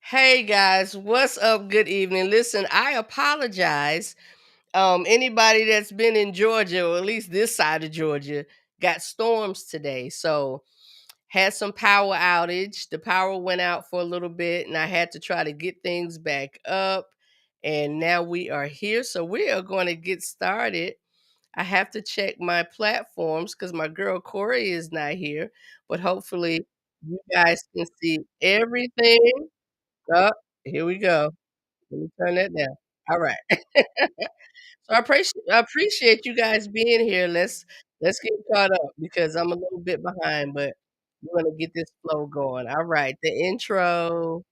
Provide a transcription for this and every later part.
Hey guys, what's up? Good evening. Listen, I apologize. Anybody that's been in Georgia, or at least this side of Georgia, got storms today. So had some power outage. The power went out for a little bit, and I had to try to get things back up. And now we are here. So we are going to get started. I have to check my platforms because my girl Corey is not here, but hopefully you guys can see everything. Oh, here we go. Let me turn that down. All right. So I appreciate you guys being here. Let's get caught up because I'm a little bit behind, but we're gonna get this flow going. All right, the intro.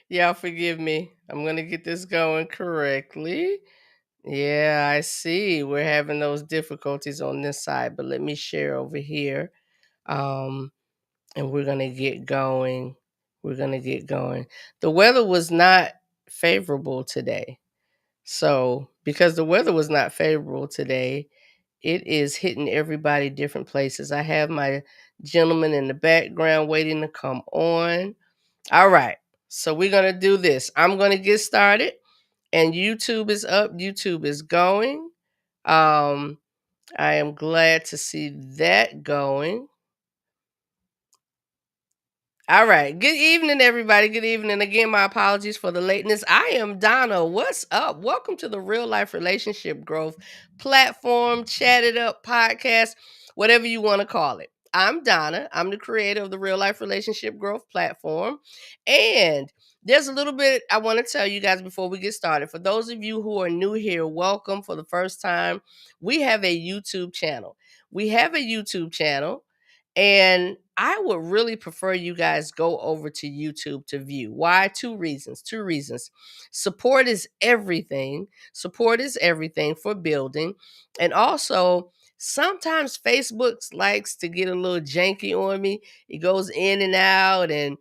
Y'all forgive me. I'm gonna get this going correctly. Yeah, I see. We're having those difficulties on this side, but let me share over here. Um, and we're gonna get going. We're gonna get going. The weather was not favorable today. So, because the weather was not favorable today, it is hitting everybody different places. I have my gentleman in the background waiting to come on. All right. So, we're going to do this. I'm going to get started, and YouTube is up, YouTube is going. Um, I am glad to see that going. All right. Good evening, everybody. Good evening. Again, my apologies for the lateness. I am Donna. What's up? Welcome to the Real Life Relationship Growth Platform, Chat It Up podcast, whatever you want to call it. I'm Donna. I'm the creator of the Real Life Relationship Growth Platform. And there's a little bit I want to tell you guys before we get started. For those of you who are new here, welcome for the first time. We have a YouTube channel. We have a YouTube channel. And I would really prefer you guys go over to YouTube to view. Why? Two reasons. Two reasons. Support is everything. Support is everything for building. And also, sometimes Facebook likes to get a little janky on me. It goes in and out and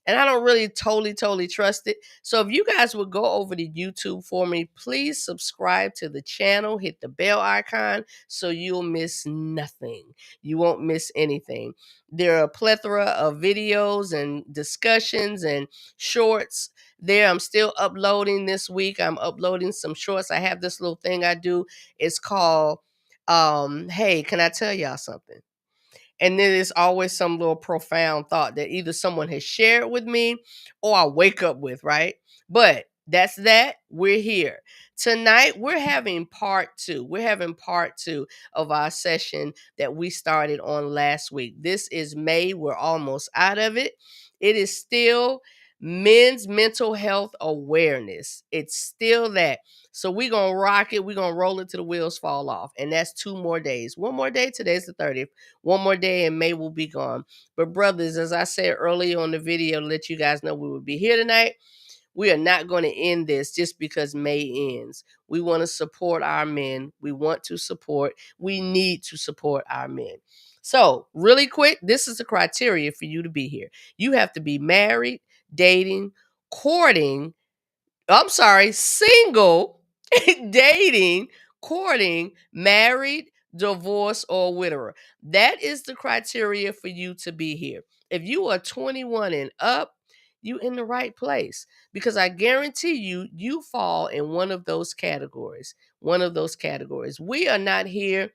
I don't really totally trust it. So if you guys would go over to YouTube for me, please subscribe to the channel, hit the bell icon so you'll miss nothing. You won't miss anything. There are a plethora of videos and discussions and shorts there. I'm still uploading this week. I'm uploading some shorts. I have this little thing I do. It's called Hey, can I tell y'all something? And then there's always some little profound thought that either someone has shared with me or I wake up with, right? But that's that. We're here. Tonight, we're having part two. We're having part two of our session that we started on last week. This is May. We're almost out of it. It is still men's mental health awareness. It's still that. So we're going to rock it. We're going to roll it till the wheels fall off. And that's 2 more days. One more day. Today's the 30th. One more day and May will be gone. But brothers, as I said earlier on the video to let you guys know we will be here tonight, we are not going to end this just because May ends. We want to support our men. We need to support our men. So, really quick, this is the criteria for you to be here. You have to be married, dating, courting, single, dating, courting, married, divorced, or widower. That is the criteria for you to be here. If you are 21 and up, you in the right place because I guarantee you, you fall in one of those categories. One of those categories. We are not here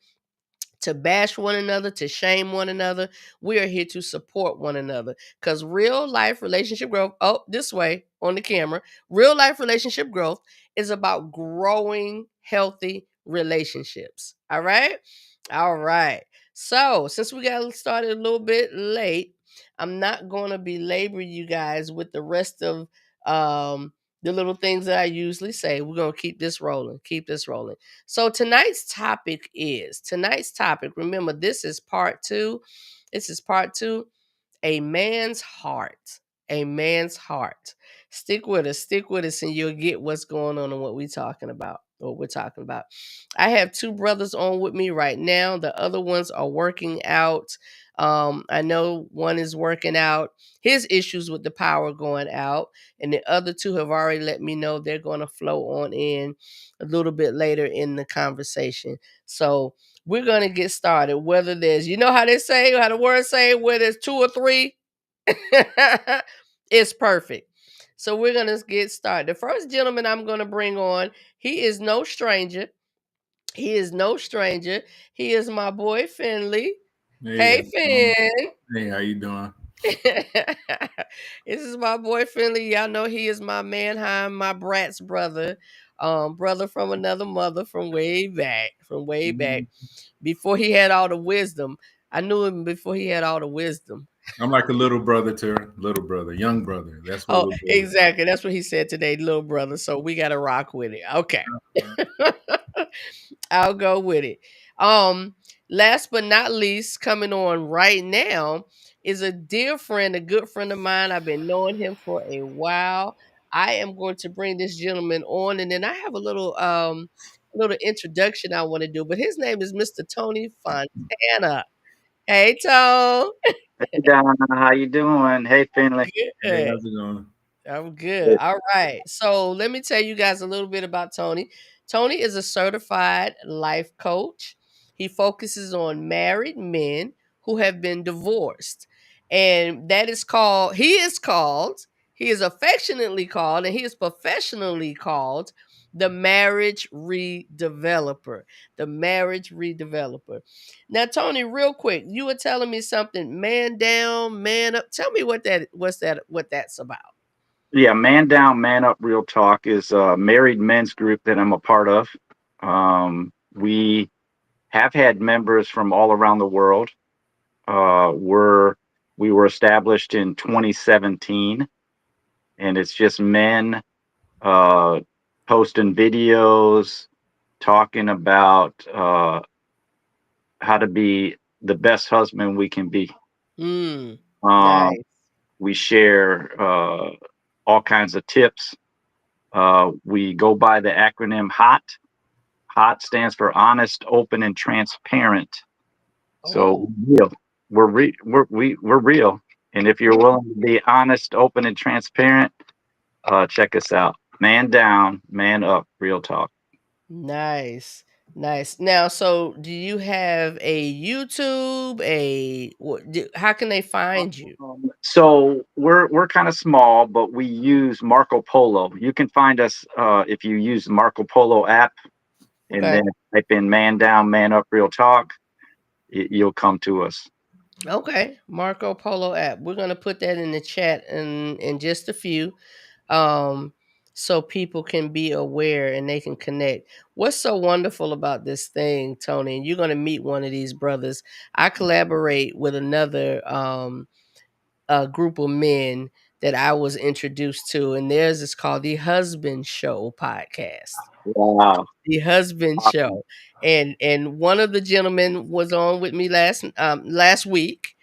to bash one another, to shame one another. We are here to support one another because real life relationship growth, this way on the camera, real life relationship growth is about growing healthy relationships. All right. All right. So, since we got started a little bit late, I'm not going to belabor you guys with the rest of the little things that I usually say. We're going to keep this rolling. Keep this rolling. So tonight's topic, remember this is part 2. This is part 2, a man's heart. A man's heart. Stick with us, and you'll get what's going on and what we're talking about. What we're talking about. I have two brothers on with me right now. The other ones are working out. I know one is working out his issues with the power going out, and the other two have already let me know they're going to flow on in a little bit later in the conversation. So we're going to get started. Whether there's, you know how they say, how the words say, where there's two or three, it's perfect. So we're gonna get started. The first gentleman I'm gonna bring on, he is no stranger. He is no stranger. He is my boy Finley. Hey, Hey Finn. hey, how you doing? This is my boy Finley. Y'all know he is my Manheim, my Brat's brother. Brother from another mother from way back. From way back. Mhm. Before he had all the wisdom. I knew him before he had all the wisdom. I'm like a little brother to her, little brother, young brother. That's what Oh, little brother. exactly. That's what he said today, little brother. So we got to rock with it. Okay. I'll go with it. Um, Last but not least, coming on right now is a dear friend, a good friend of mine. I've been knowing him for a while. I am going to bring this gentleman on, and then I have a little introduction I want to do. But his name is Mr. Tony Fontana. Hey, Tone. Hey Donna, how you doing? Hey Finley. Hey, Good. how's it going? I'm good. Good. All right. So let me tell you guys a little bit about Tony. Tony is a certified life coach. He focuses on married men who have been divorced. And that is called, he is affectionately called, and he is professionally called the marriage redeveloper. The marriage redeveloper. Now, Tony, real quick, you were telling me something, man down, man up. Tell me what that's about. Yeah, Man Down, Man Up Real Talk is a married men's group that I'm a part of. We have had members from all around the world. We were established in 2017, and it's just men uh, posting videos, talking about how to be the best husband we can be. Mm, Um, nice. we share all kinds of tips. We go by the acronym HOT. HOT stands for honest, open, and transparent. So Oh, real. We're real. And if you're willing to be honest, open, and transparent, check us out. Man down, man up. Real talk. nice. Nice. Now, so do you have a YouTube? How can they find you? So we're kind of small, but we use Marco Polo. You can find us if you use the Marco Polo app, and Okay. then type in "Man Down, Man Up, Real Talk." You'll come to us. Okay. Marco Polo app. We're gonna put that in the chat in just a few. Um, so people can be aware and they can connect. What's so wonderful about this thing, Tony? And you're gonna meet one of these brothers. I collaborate with another a group of men that I was introduced to, and theirs is called the Husband Show podcast. Wow. The Husband Awesome. Show, and one of the gentlemen was on with me last week.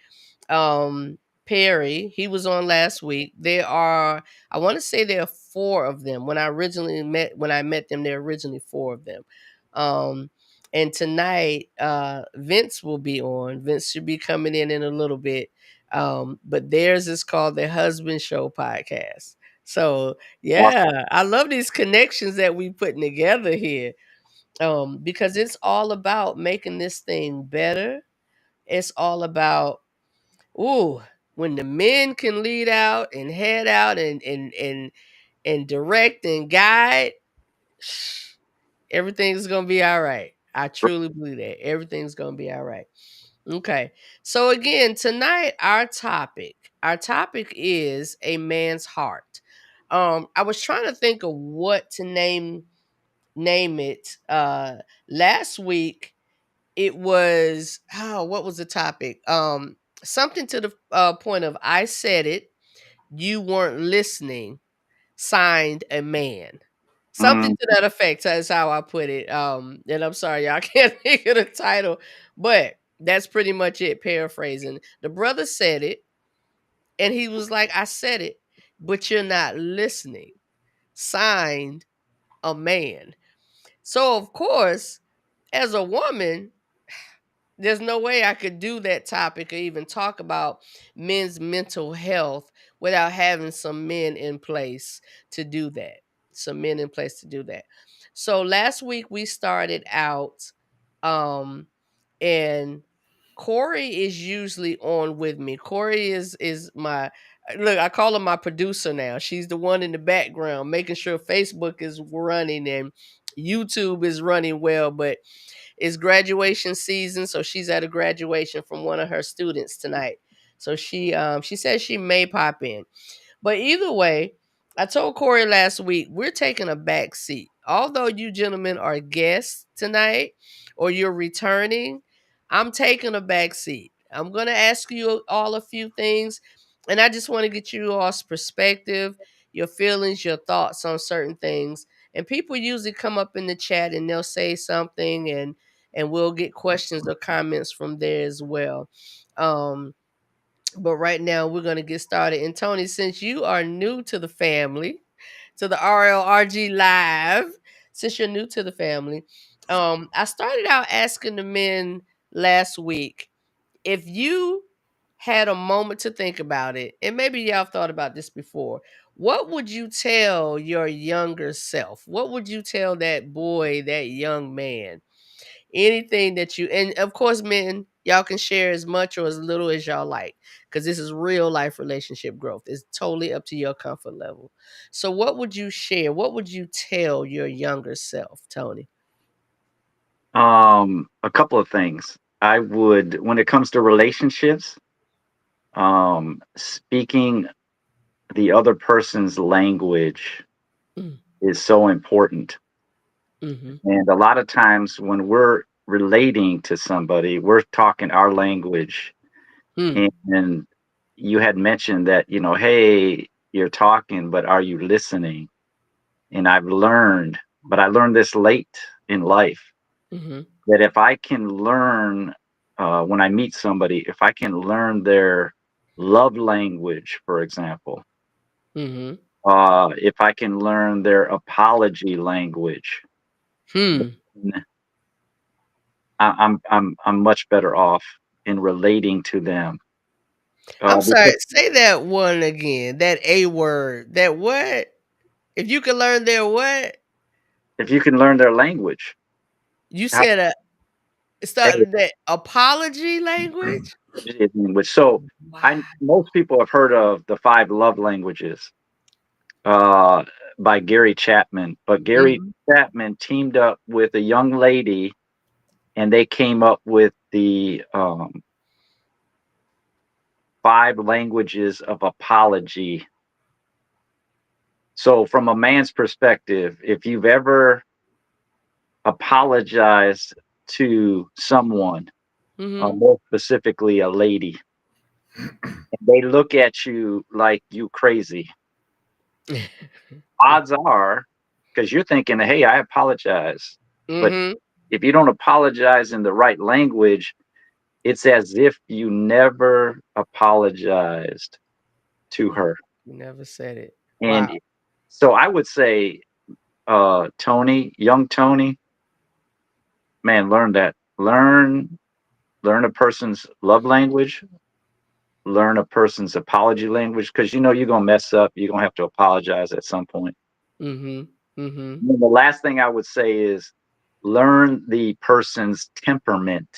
Perry, he was on last week. There are, I want to say there are four of them. When I met them, there are originally four of them. Um, and tonight, Vince will be on. Vince should be coming in a little bit. But theirs is called the Husband Show podcast. So Awesome. yeah, I love these connections that we putting together here. Because it's all about making this thing better. It's all about, ooh, when the men can lead out and head out and direct and guide, everything's gonna be all right. I truly believe that everything's gonna be all right. Okay. So again, tonight our topic is a man's heart. I was trying to think of what to name it. Last week it was, what was the topic? Something to the point of I said it, you weren't listening, signed a man. Something Mm, to that effect. That's how I put it. And I'm sorry, y'all, I can't think of the title, but that's pretty much it. Paraphrasing, the brother said it, and he was like, "I said it." but you're not listening. Signed, a man. So, of course, as a woman, there's no way I could do that topic or even talk about men's mental health without having some men in place to do that. Some men in place to do that. So last week we started out, um, and Corey is usually on with me. Corey is my look. I call her my producer now. She's the one in the background making sure Facebook is running and YouTube is running well, but it's graduation season, so she's at a graduation from one of her students tonight. So she says she may pop in. But either way, I told Corey last week we're taking a back seat. Although you gentlemen are guests tonight or you're returning, I'm taking a back seat. I'm gonna ask you all a few things, and I just want to get you all's perspective, your feelings, your thoughts on certain things. And people usually come up in the chat and they'll say something, and we'll get questions or comments from there as well. But right now we're going to get started. And Tony, since you are new to the family, to the RLRG Live, since you're new to the family, I started out asking the men last week if you had a moment to think about it, and maybe y'all thought about this before. What would you tell your younger self? What would you tell that boy, that young man? Anything that you, and of course, men, y'all can share as much or as little as y'all like, because this is real life relationship growth. It's totally up to your comfort level. So what would you share? What would you tell your younger self, Tony? A couple of things. I would, when it comes to relationships, speaking the other person's language Mm. is so important. Mm-hmm. And a lot of times when we're relating to somebody, we're talking our language. Hmm. And you had mentioned that, hey, you're talking, but are you listening? And but I learned this late in life, Mm-hmm. that if I can learn, when I meet somebody, if I can learn their love language, for example, Mm-hmm. if I can learn their apology language, Hmm. then I'm much better off in relating to them. I'm sorry. Because Say that one again. That A word. That what? If you could learn their what? if you can learn their language, You how said it hey, started that apology language? language. So Wow. I most people have heard of the five love languages, uh, by Gary Chapman, but Gary Mhm. Chapman teamed up with a young lady, and they came up with the five languages of apology. So, from a man's perspective, if you've ever apologized to someone, Mhm. more specifically a lady, and they look at you like you crazy, odds are, because you're thinking, hey, I apologize. But Mhm. if you don't apologize in the right language, it's as if you never apologized to her. You never said it. Wow. And so I would say, Tony, young Tony, man, learn that. Learn a person's love language, learn a person's apology language, because you're gonna mess up. You're gonna have to apologize at some point. Mhm. Mhm. And then the last thing I would say is learn the person's temperament.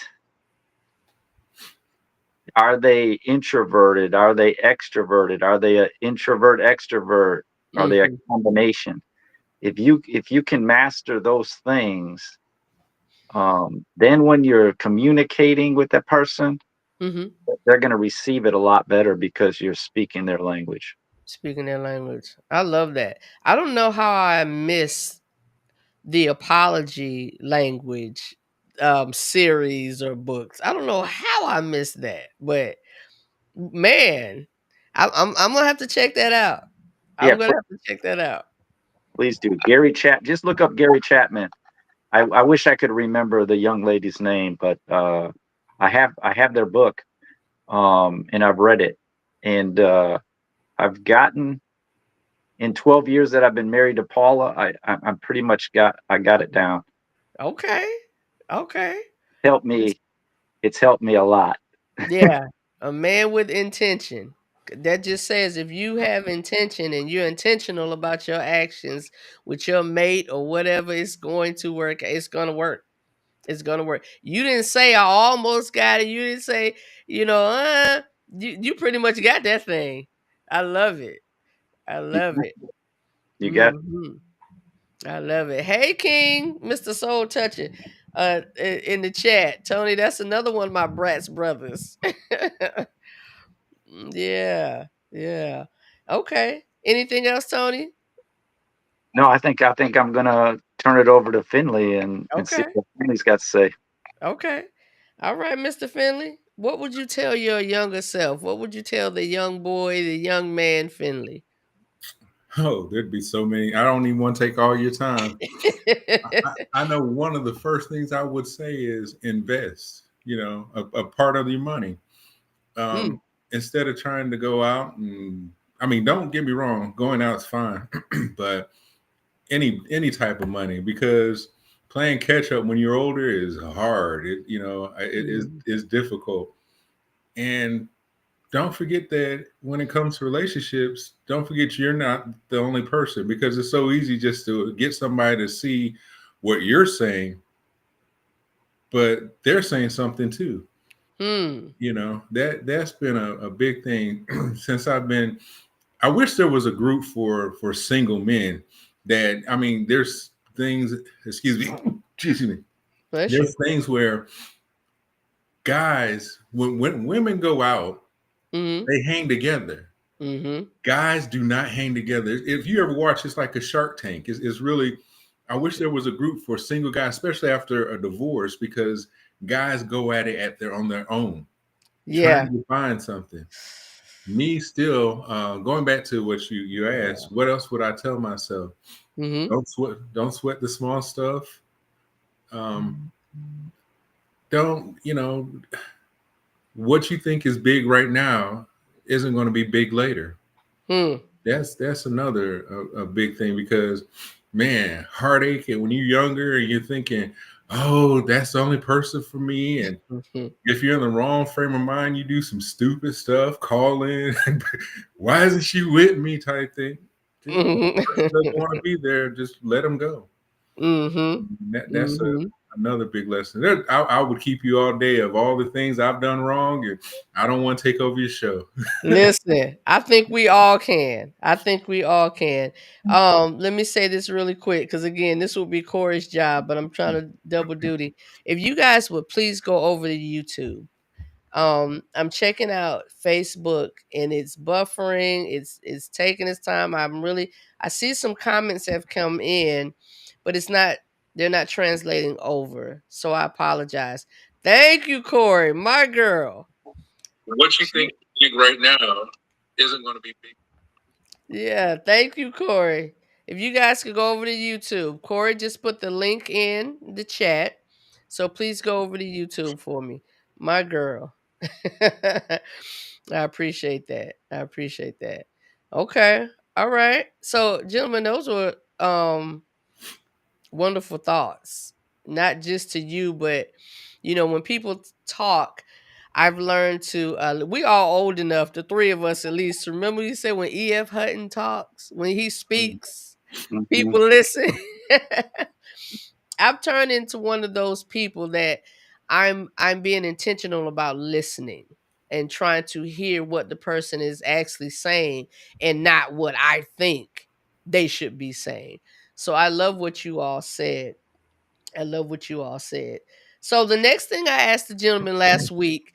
Are they introverted? Are they extroverted? Are they an introvert extrovert? Are they a Mhm. combination? If you can master those things, then when you're communicating with that person, Mhm. they're going to receive it a lot better because you're speaking their language. Speaking their language. I love that. I don't know how I missed the apology language series or books. I don't know how I missed that, but man, I'm gonna have to check that out. Yeah, I'm gonna have to check that out. please do. Just look up Gary Chapman. I wish I could remember the young lady's name, but I have their book, and I've read it, and I've gotten in 12 years that I've been married to Paula, I'm pretty much I got it down. Okay. Okay. Helped me. It's helped me a lot. Yeah. A man with intention. That just says if you have intention and you're intentional about your actions with your mate or whatever, it's going to work. It's going to work. It's going to work. You didn't say I almost got it. You didn't say, you pretty much got that thing. I love it. I love it. You got I love it. Hey, King, Mr. Soul Toucher, in the chat, Tony. That's another one of my Bratz brothers. Yeah, yeah. Okay. Anything else, Tony? No, I think I'm gonna turn it over to Finley and see Okay. what Finley's got to say. Okay. All right, Mr. Finley. What would you tell your younger self? What would you tell the young boy, the young man, Finley? Oh, there'd be so many. I don't even want to take all your time. I know one of the first things I would say is invest, a part of your money. Mm, Instead of trying to go out and, I mean, don't get me wrong, going out is fine, but any type of money, because playing catch up when you're older is hard. Is difficult. And don't forget that when it comes to relationships, don't forget you're not the only person, because it's so easy just to get somebody to see what you're saying, but they're saying something too. mm, That's been a big thing since I wish there was a group for single men that, I mean, there's things, excuse me, bless you. there's things where guys, when women go out, Mm-hmm. they hang together. Mm-hmm. Guys do not hang together. If you ever watch, it's like a Shark Tank. It's really, I wish there was a group for single guys, especially after a divorce, because guys go at it on their own, Yeah. trying to find something. Me still, going back to what you asked, what else would I tell myself? Mm-hmm. Don't sweat the small stuff. Don't, what you think is big right now isn't going to be big later. Hmm. That's another a big thing, because man, heartache, and when you're younger and you're thinking, oh, that's the only person for me, and Mm-hmm. if you're in the wrong frame of mind, you do some stupid stuff, call in, why isn't she with me type thing. If the person doesn't want to be there, just let them go. Mm-hmm. That's Mm-hmm. another big lesson. I would keep you all day of all the things I've done wrong, and I don't want to take over your show. Listen, I think we all can. I think we all can. Let me say this really quick, because again, this will be Corey's job, but I'm trying to double duty. If you guys would please go over to YouTube. I'm checking out Facebook and it's buffering, it's taking its time. I see some comments have come in, but they're not translating over. So I apologize. Thank you, Corey, my girl. What you think is big right now isn't going to be big. Yeah, thank you, Corey. If you guys could go over to YouTube, Corey just put the link in the chat. So please go over to YouTube for me. My girl. I appreciate that. I appreciate that. Okay. All right. So, gentlemen, those were wonderful thoughts. Not just to you, but when people talk, I've learned to we all old enough, the three of us at least. Remember you said when E.F. Hutton talks, when he speaks, Mhm. people listen. I've turned into one of those people that I'm being intentional about listening and trying to hear what the person is actually saying and not what I think they should be saying. So I love what you all said. I love what you all said. So the next thing I asked the gentleman last week,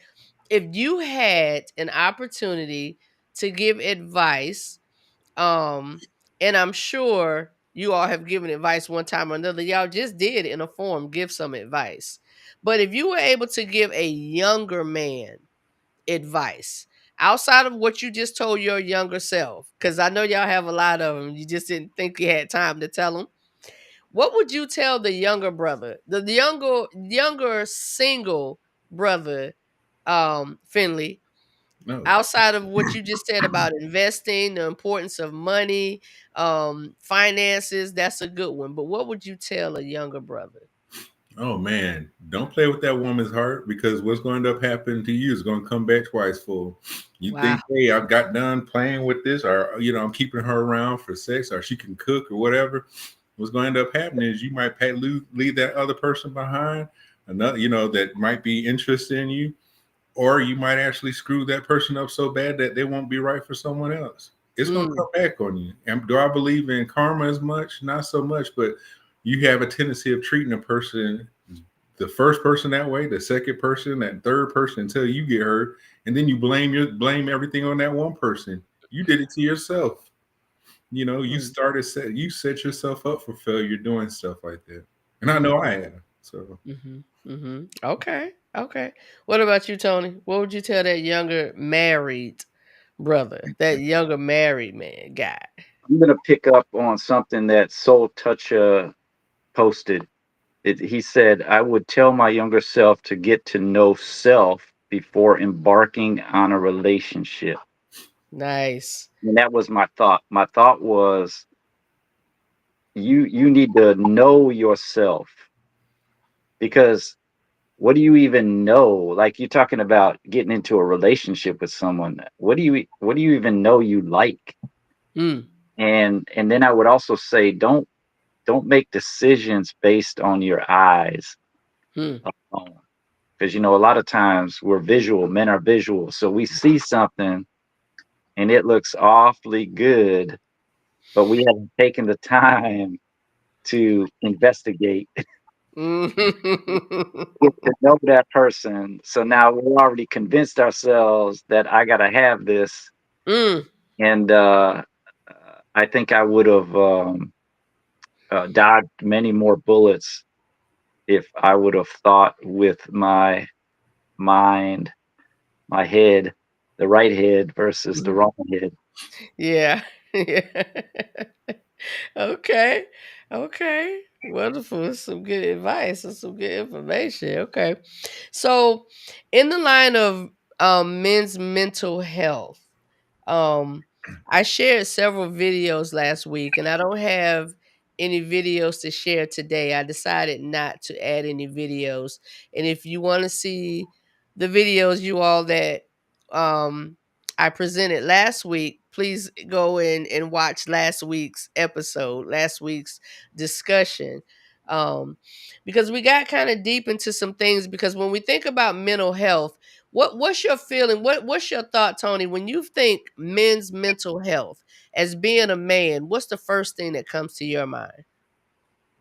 if you had an opportunity to give advice, um, and I'm sure you all have given advice one time or another. Y'all just did in a form give some advice. But if you were able to give a younger man advice outside of what you just told your younger self, because I know y'all have a lot of them, you just didn't think you had time to tell them. What would you tell the younger brother, the younger single brother, Finley, No. outside of what you just said about investing, the importance of money, finances, that's a good one. But what would you tell a younger brother? Oh man, don't play with that woman's heart, because what's going to end up happening to you is going to come back twice full. You Wow. think, hey, I've got done playing with this, or I'm keeping her around for sex, or she can cook or whatever. What's going to end up happening is you might leave that other person behind, another, that might be interested in you, or you might actually screw that person up so bad that they won't be right for someone else. It's going to Mm, come back on you. And do I believe in karma as much? Not so much, but you have a tendency of treating a person, the first person that way, the second person, that third person, until you get hurt, and then you blame everything on that one person. You did it to yourself. You set yourself up for failure doing stuff like that. And I mm, know I have. So Okay. Okay. What about you, Tony? What would you tell that younger married brother, that younger married man guy? I'm gonna pick up on something that Soul Toucher posted. He said, "I would tell my younger self to get to know self before embarking on a relationship." Nice. And that was my thought. My thought was, you need to know yourself, because what do you even know? Like, you're talking about getting into a relationship with someone. What do you even know you like? Mm, And then I would also say, don't make decisions based on your eyes mm, alone. Because a lot of times we're visual, men are visual. So we see something and it looks awfully good, but we haven't taken the time to investigate, get to know that person. So now we're already convinced ourselves that I gotta have this. mm. And I think I would have dodged many more bullets if I would have thought with my mind, my head, the right head versus the wrong head. Yeah. Yeah. Okay. Okay. Wonderful. That's some good advice and some good information. Okay. So, in the line of men's mental health, um, I shared several videos last week, and I don't have any videos to share today. I decided not to add any videos. And if you want to see the videos, you all that um, I presented last week, please go in and watch last week's episode, last week's discussion. Um, because we got kind of deep into some things. Because when we think about mental health, what's your feeling? What's your thought, Tony, when you think men's mental health as being a man? What's the first thing that comes to your mind?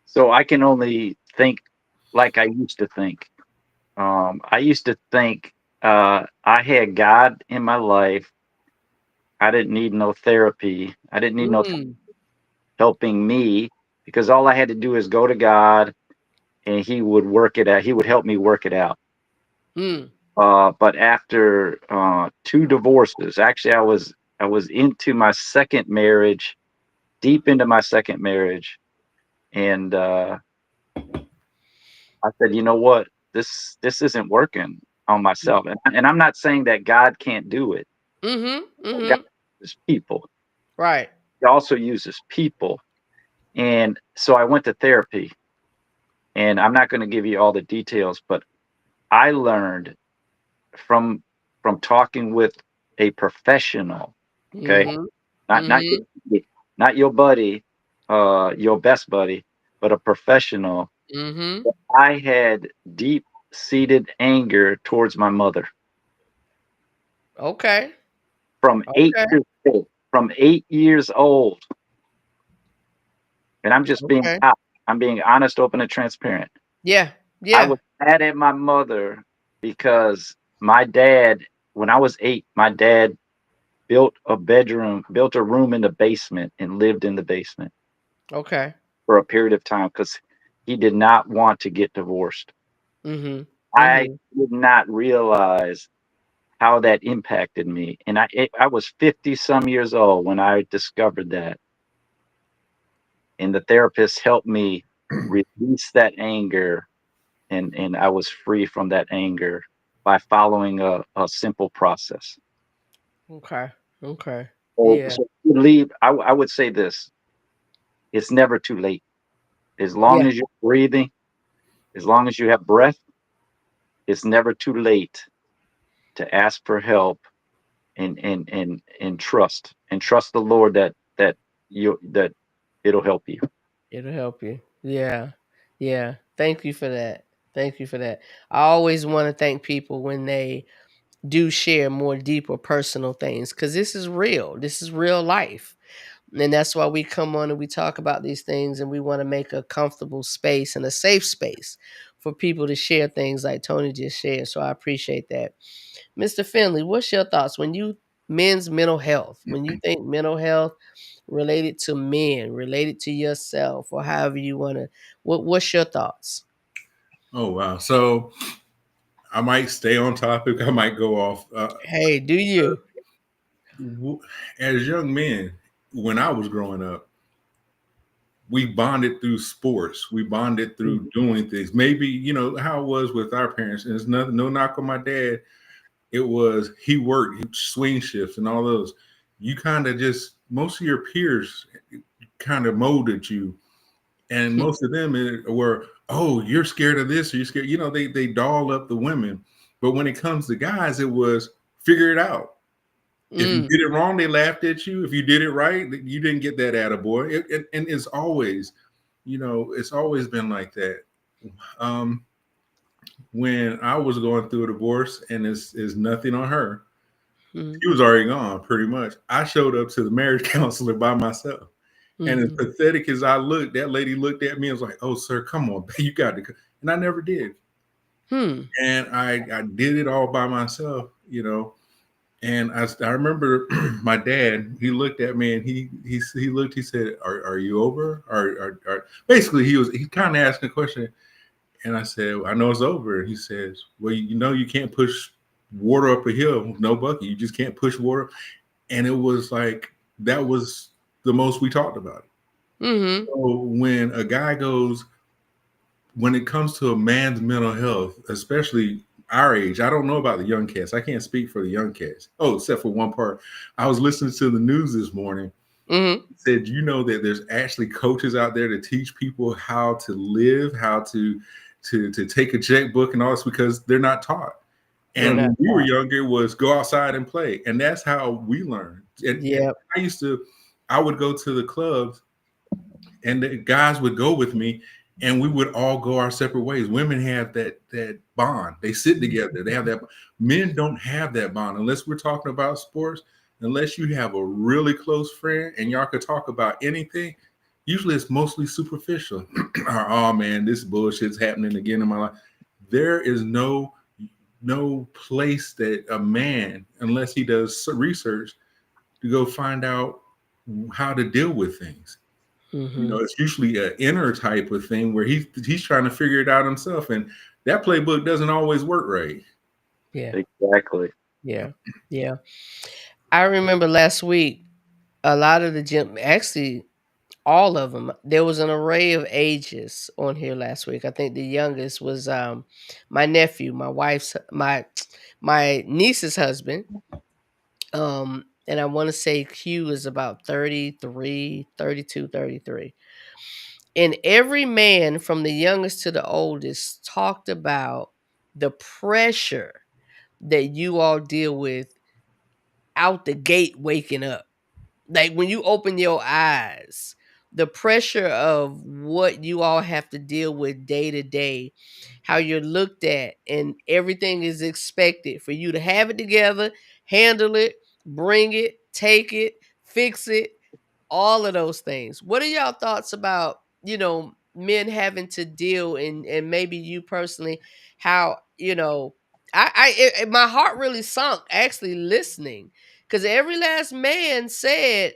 So I can only think like I used to think. I used to think I had God in my life. I didn't need no therapy. I didn't need no Mm, helping me, because all I had to do is go to God and He would work it out. He would help me work it out. mm, But after two divorces, actually, I was into my second marriage, deep into my second marriage, and I said, you know what, this isn't working on myself, and I'm not saying that God can't do it. mm-hmm, God mm-hmm. uses people. Right. He also uses people, and so I went to therapy, and I'm not going to give you all the details, but I learned from talking with a professional. Okay, Mm-hmm. not Mm-hmm. not your buddy, your best buddy, but a professional. Mm-hmm. I had deep seated anger towards my mother Okay. from eight Okay. years old. From 8 years old, and I'm just being Okay. honest. I'm being honest, open, and transparent. Yeah. I Yeah. was mad at my mother because my dad, when I was 8, my dad built a room in the basement, and lived in the basement Okay. for a period of time because he did not want to get divorced. Mm-hmm. I Mm-hmm. did not realize how that impacted me, and I was 50 some years old when I discovered that, and the therapist helped me release that anger, and I was free from that anger by following a simple process. Okay. Okay. So, Yeah. so you leave. I would say this: it's never too late. As long Yeah. as you're breathing, as long as you have breath, it's never too late to ask for help and trust the Lord that it'll help you. It'll help you. Yeah. Yeah. Thank you for that. Thank you for that. I always want to thank people when they do share more deeper personal things because this is real. This is real life. And that's why we come on and we talk about these things, and we want to make a comfortable space and a safe space for people to share things like Tony just shared. So I appreciate that. Mr. Finley, what's your thoughts when you men's mental health? When you think mental health related to men, related to yourself, or however you want to, what's your thoughts? Oh wow. So I might stay on topic. I might go off. Hey, do you? As young men, when I was growing up, we bonded through sports. We bonded through doing things. Maybe how it was with our parents. And it's nothing, no knock on my dad. It was he worked swing shifts and all those. You kind of just most of your peers kind of molded you, and most of them were, oh, you're scared of this, or you're scared. They doll up the women, but when it comes to guys, it was figure it out. If you did it wrong, they laughed at you. If you did it right, you didn't get that attaboy. And it's always, it's always been like that. Um, when I was going through a divorce, and it's nothing on her, she was already gone pretty much. I showed up to the marriage counselor by myself. And as pathetic as I looked, that lady looked at me and was like, oh, sir, come on, you got to. And I never did. And I did it all by myself, And I remember my dad, he looked at me and he looked, he said, are you over? Or basically he kind of asked a question. And I said, I know it's over. And he says, well, you can't push water up a hill with no bucket. You just can't push water. And it was like, that was the most we talked about it. So when a guy goes, when it comes to a man's mental health, especially our age, I don't know about the young cats. I can't speak for the young cats. Oh, except for one part. I was listening to the news this morning. Said, that there's actually coaches out there to teach people how to live, how to take a checkbook and all this, because they're not taught. And when we were younger, it was go outside and play. And that's how we learned. And I would go to the clubs and the guys would go with me, and we would all go our separate ways. Women have that bond. They sit together. They have that. Men don't have that bond unless we're talking about sports. Unless you have a really close friend and y'all could talk about anything, usually it's mostly superficial. Oh man, this bullshit's happening again in my life. There is no place that a man, unless he does research, to go find out how to deal with things. It's usually an inner type of thing where he's trying to figure it out himself, and that playbook doesn't always work right. Yeah. Exactly. Yeah. Yeah. I remember last week, a lot of the gym, actually, all of them. There was an array of ages on here last week. I think the youngest was my nephew, my niece's husband. And I want to say Q is about 33, 32, 33. And every man from the youngest to the oldest talked about the pressure that you all deal with out the gate waking up. Like when you open your eyes, the pressure of what you all have to deal with day to day, how you're looked at, and everything is expected for you to have it together, handle it, bring it, take it, fix it, all of those things. What are y'all thoughts about, men having to deal, and maybe you personally, how, my heart really sunk actually listening, because every last man said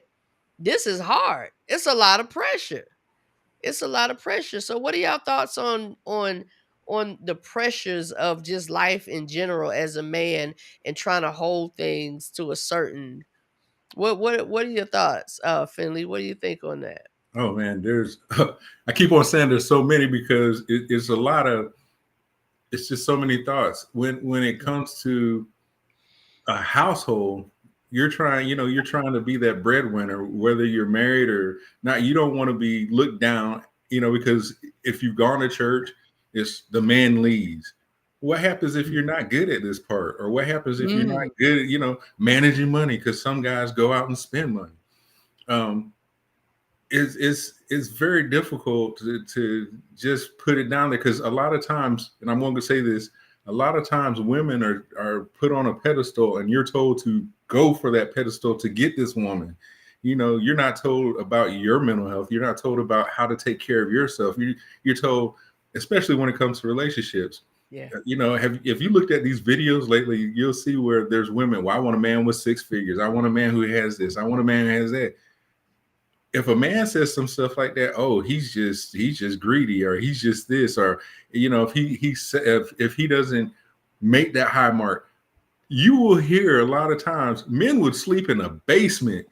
this is hard. It's a lot of pressure. It's a lot of pressure. So what are y'all thoughts on the pressures of just life in general as a man, and trying to hold things to a certain, what are your thoughts, Finley? What do you think on that? Oh man, there's I keep on saying there's so many because it's a lot of, it's just so many thoughts when it comes to a household. you're trying, you're trying to be that breadwinner, whether you're married or not. You don't want to be looked down, because if you've gone to church, it's the man leads. What happens if you're not good at this part? Or what happens if you're not Mm. good at, managing money? Because some guys go out and spend money. Um, it's very difficult to just put it down there, because a lot of times, and I'm going to say this, a lot of times women are put on a pedestal, and you're told to go for that pedestal to get this woman. You're not told about your mental health. You're not told about how to take care of yourself. You're told, especially when it comes to relationships. Yeah. If you looked at these videos lately, you'll see where there's women. Well, I want a man with 6 figures. I want a man who has this. I want a man who has that. If a man says some stuff like that, oh, he's just greedy, or he's just this, or if he doesn't make that high mark, you will hear a lot of times men would sleep in a basement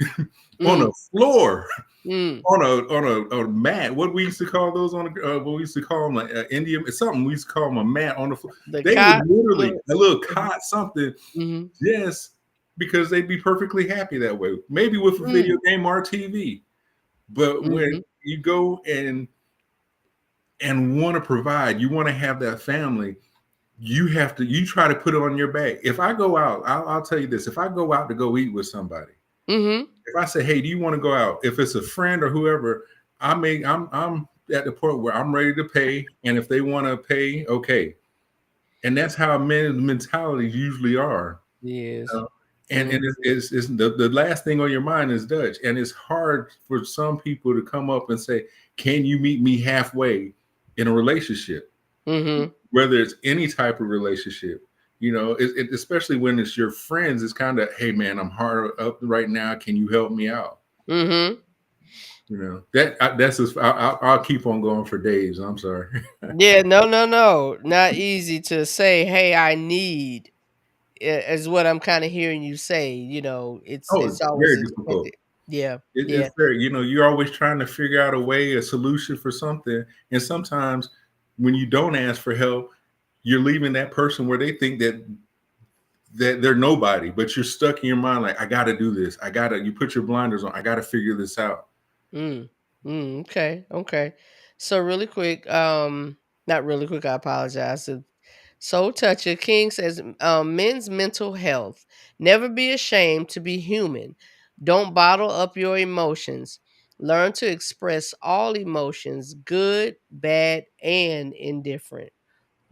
on a floor, on a mat. What we used to call those on what we used to call them, like Indian. It's something we used to call them, a mat on the floor. They cot, would literally a little cot, something, Mm-hmm. yes, because they'd be perfectly happy that way. Maybe with a video game or TV. But when you go and want to provide, you want to have that family, you try to put it on your back. If I go out, I'll tell you this: if I go out to go eat with somebody, if I say, "Hey, do you want to go out?" If it's a friend or whoever, I'm at the point where I'm ready to pay, and if they want to pay, okay. And that's how men's mentalities usually are. Yes. And it's the last thing on your mind is Dutch. And it's hard for some people to come up and say, can you meet me halfway in a relationship? Whether it's any type of relationship, especially when it's your friends, it's kind of, hey man, I'm hard up right now. Can you help me out? That's just, I'll keep on going for days. I'm sorry. Yeah, no. Not easy to say, hey, I need, is what I'm kind of hearing you say. Oh, It's it's always very difficult. expected. Yeah. It's very, you're always trying to figure out a solution for something. And sometimes when you don't ask for help, you're leaving that person where they think that they're nobody, but you're stuck in your mind like, I got to do this. You put your blinders on. I got to figure this out. Okay. So really quick, not really quick, I apologize. Soul Toucher King says, men's mental health. Never be ashamed to be human. Don't bottle up your emotions. Learn to express all emotions, good, bad, and indifferent.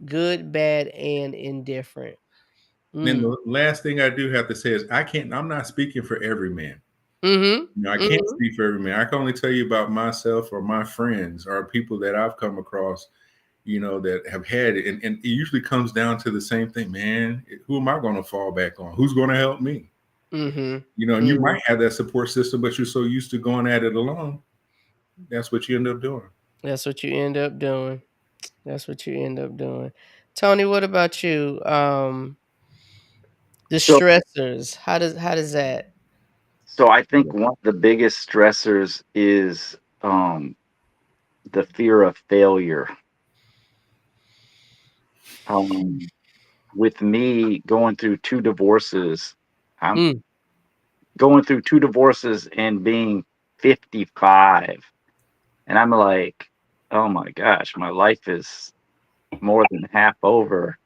Good, bad, and indifferent. And the last thing I do have to say is I'm not speaking for every man. I can't speak for every man. I can only tell you about myself or my friends or people that I've come across, that have had it. And it usually comes down to the same thing, man. Who am I going to fall back on? Who's going to help me? And you might have that support system, but you're so used to going at it alone. That's what you end up doing. That's what you end up doing. Tony, what about you? The So, stressors. How does that? so I think one of the biggest stressors is the fear of failure. With me going through two divorces, I'm going through two divorces and being 55, and I'm like, oh my gosh, my life is more than half over,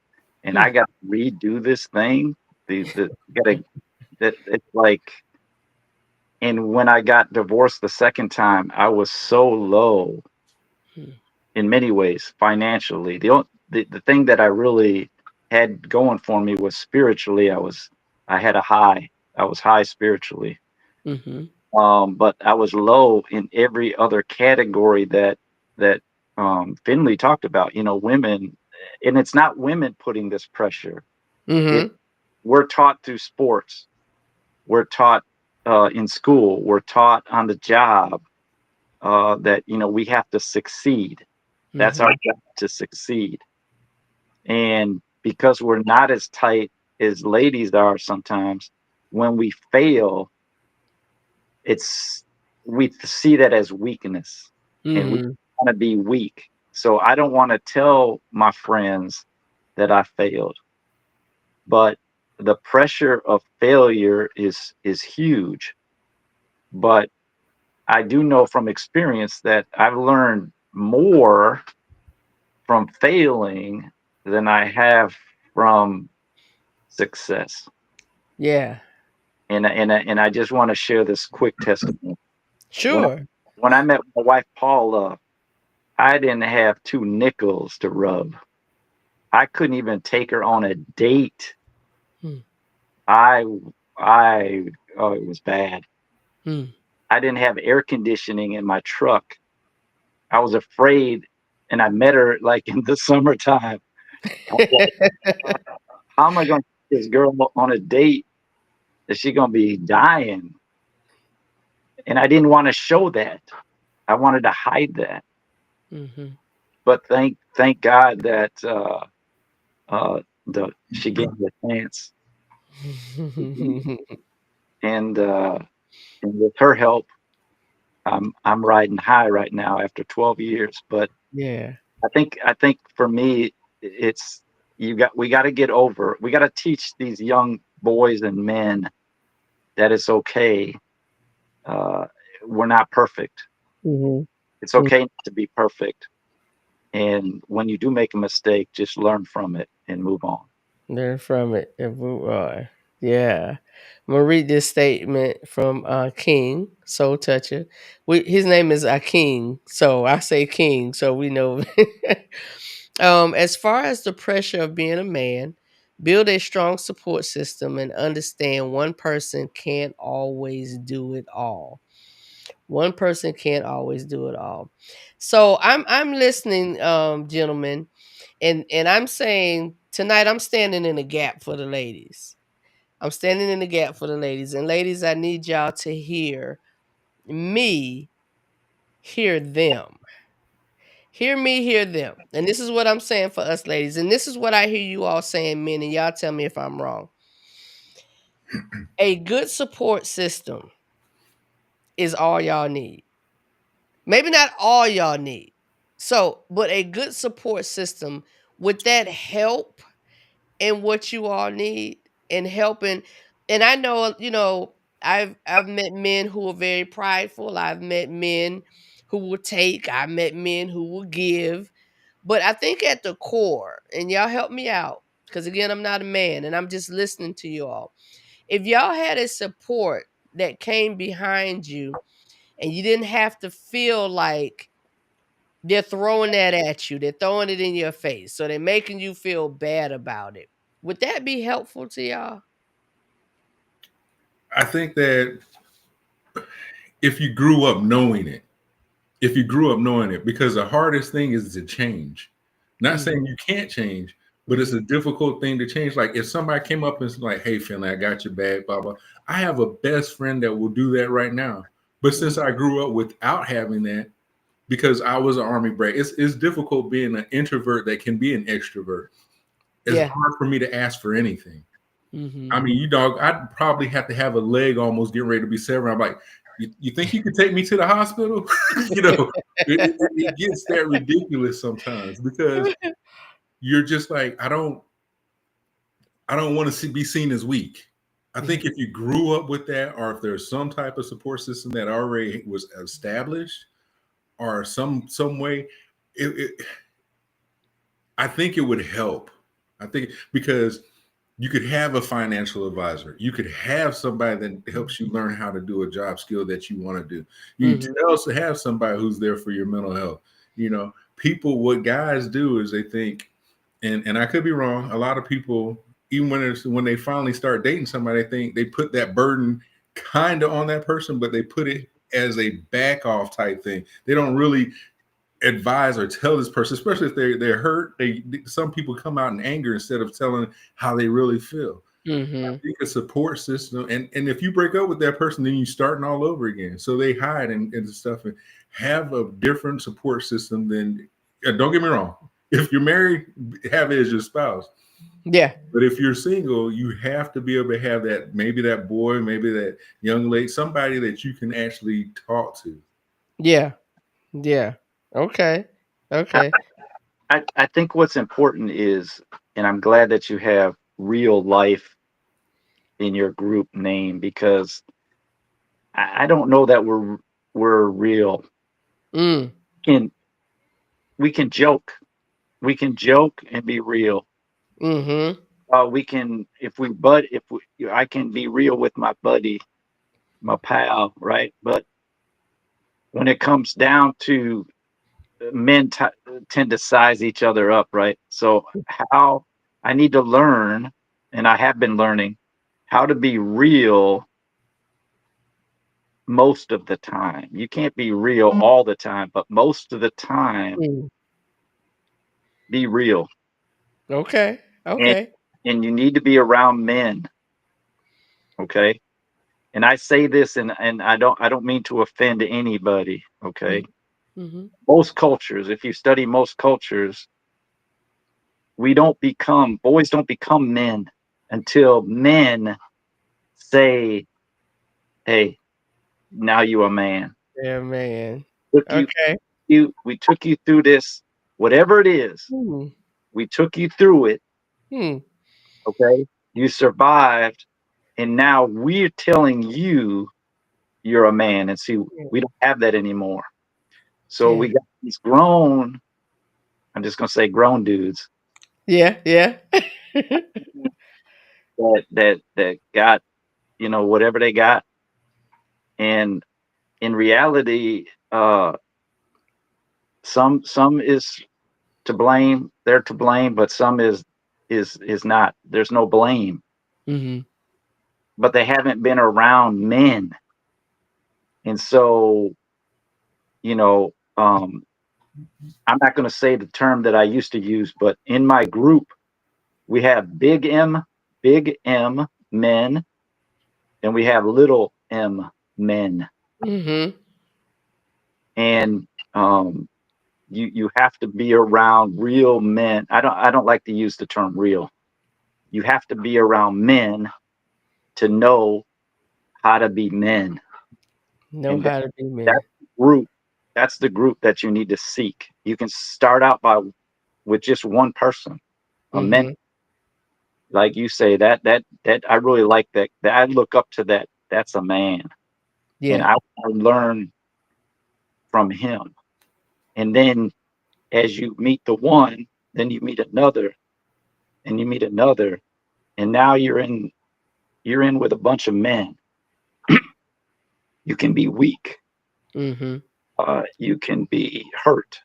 and I got to redo this thing. Gotta that it's like, and when I got divorced the second time, I was so low in many ways financially. The thing that I really had going for me was spiritually. I had a high. I was high spiritually. But I was low in every other category that Finley talked about. Women, and it's not women putting this pressure. We're taught through sports. We're taught in school. We're taught on the job that we have to succeed. That's our job, to succeed. And because we're not as tight as ladies are sometimes, when we fail, we see that as weakness, and we want to be weak. So I don't want to tell my friends that I failed. But the pressure of failure is huge. But I do know from experience that I've learned more from failing than I have from success. Yeah. And I just want to share this quick testimony. Sure. When I met my wife Paula, I didn't have 2 nickels to rub. I couldn't even take her on a date. Hmm. I oh, it was bad. Hmm. I didn't have air conditioning in my truck. I was afraid, and I met her like in the summertime. I was like, how am I going to take this girl on a date? Is she going to be dying? And I didn't want to show that. I wanted to hide that. Mhm. But thank God that she gave me a chance, and with her help, I'm riding high right now after 12 years. But Yeah. I think for me, it's we got to get over. We got to teach these young boys and men that it's okay. Uh, we're not perfect. Mhm. It's okay not to be perfect. And when you do make a mistake, just learn from it and move on. Learn from it and move on. Yeah. I'm gonna read this statement from King Soul Toucher. His name is King, so I say King, so we know. As far as the pressure of being a man, build a strong support system and understand one person can't always do it all. One person can't always do it all. So I'm listening, gentlemen, and I'm saying tonight I'm standing in the gap for the ladies. I'm standing in the gap for the ladies. And ladies, I need y'all to hear me, hear them. Hear me, hear them. And this is what I'm saying for us ladies. And this is what I hear you all saying, men, and y'all tell me if I'm wrong. A good support system is all y'all need. Maybe not all y'all need. So, but a good support system, would that help in what you all need in helping? And I know, I've met men who are very prideful. I've met men who will take. I've met men who will give. But I think at the core, and y'all help me out, because again, I'm not a man and I'm just listening to you all. If y'all had a support that came behind you and you didn't have to feel like they're throwing that at you, they're throwing it in your face, so they're making you feel bad about it, would that be helpful to y'all? I think that if you grew up knowing it, because the hardest thing is to change. Not saying you can't change, but it's a difficult thing to change. Like if somebody came up and was like, "Hey, Finley, I got your bag," blah blah. I have a best friend that will do that right now. But since I grew up without having that, because I was an army brat, it's difficult being an introvert that can be an extrovert. It's Yeah. hard for me to ask for anything. Mhm. I mean, I'd probably have to have a leg almost getting ready to be severed. I'm like, you think you could take me to the hospital? It gets that ridiculous sometimes because you're just like, I don't want to be seen as weak. I think if you grew up with that, or if there's some type of support system that already was established, or some way, it I think it would help. I think because you could have a financial advisor. You could have somebody that helps you learn how to do a job skill that you want to do. You Mhm. also have somebody who's there for your mental health. What guys do is they think, and I could be wrong. A lot of people, even when they finally start dating somebody, they think they put that burden kind of on that person, but they put it as a back off type thing. They don't really advise or tell this person, especially if they're hurt. Some people come out in anger instead of telling how they really feel. I Mhm. think a support system, and if you break up with that person, then you're starting all over again. So they hide and stuff and have a different support system than. Don't get me wrong. If you're married, have it as your spouse. Yeah. But if you're single, you have to be able to have that, maybe that boy, maybe that young lady, somebody that you can actually talk to. Yeah. Yeah. Okay. Okay. I think what's important is, and I'm glad that you have real life in your group name because I don't know that we're real. Mm. Can we can joke. We can joke and be real. Mm-hmm. We can if we I can be real with my buddy, my pal, right? But when it comes down to men tend to size each other up, right? So how I need to learn, and I have been learning how to be real most of the time. You can't be real all the time, but most of the time, Mm. be real. Okay. And Okay. and you need to be around men, okay? And I say this and I don't mean to offend anybody, okay? Mm-hmm. Most cultures, if you study most cultures, we don't become boys don't become men until men say, "Hey, now you a man. Yeah, man. Took Okay. we took you through this, whatever it is. Hmm. We took you through it, Hmm. okay? You survived, and now we're telling you you're a man." And see, we don't have that anymore. So we Yeah. got these grown, I'm just gonna say grown dudes Yeah. Yeah. that got, whatever they got. And in reality, some is to blame, they're to blame, but some is not. There's no blame. Mm-hmm. But they haven't been around men. And so, you know, I'm not gonna say the term that I used to use, but in my group, we have big M men, and we have little m men. Mm-hmm. And you have to be around real men. I don't like to use the term real. You have to be around men to know how to be men. Know And how to be men. that group, that's the group that you need to seek. You can start out with just one person, a mentor. Mm-hmm. Like you say, that I really like that I look up to that. That's a man. And Yeah. I want to learn from him. And then as you meet the one, then you meet another, and you meet another, and now you're in with a bunch of men. You can be weak. Mm-hmm. You can be hurt,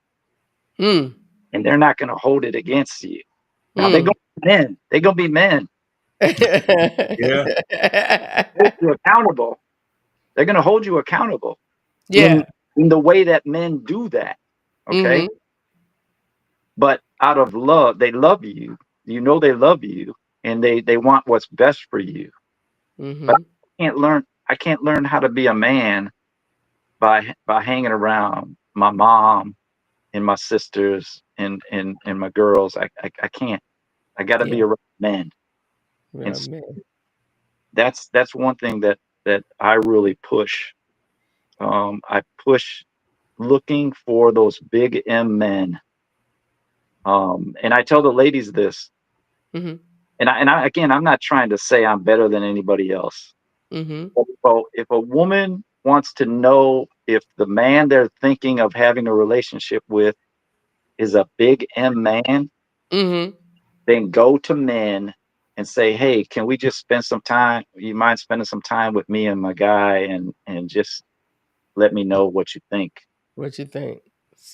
Mm. and they're not going to hold it against you. Now they're Mm. going to be men. They're going to be men. Yeah. Hold you accountable. They're going to hold you accountable in Yeah. in the way that men do that. Mm-hmm. Okay, but out of love, they love you. You know they love you, and they want what's best for you. But Mm-hmm. I can't learn how to be a man by hanging around my mom and my sisters and my girls. I can't. I got to Yeah. be around men. And Yeah, man. that's one thing that I really push. I push looking for those big M men. And I tell the ladies this, Mm-hmm. and I again, I'm not trying to say I'm better than anybody else. Mm-hmm. But if a woman wants to know if the man they're thinking of having a relationship with is a big M man, Mm-hmm. then go to men and say, "Hey, can we just spend some time? You mind spending some time with me and my guy, and just let me know what you think." What you think?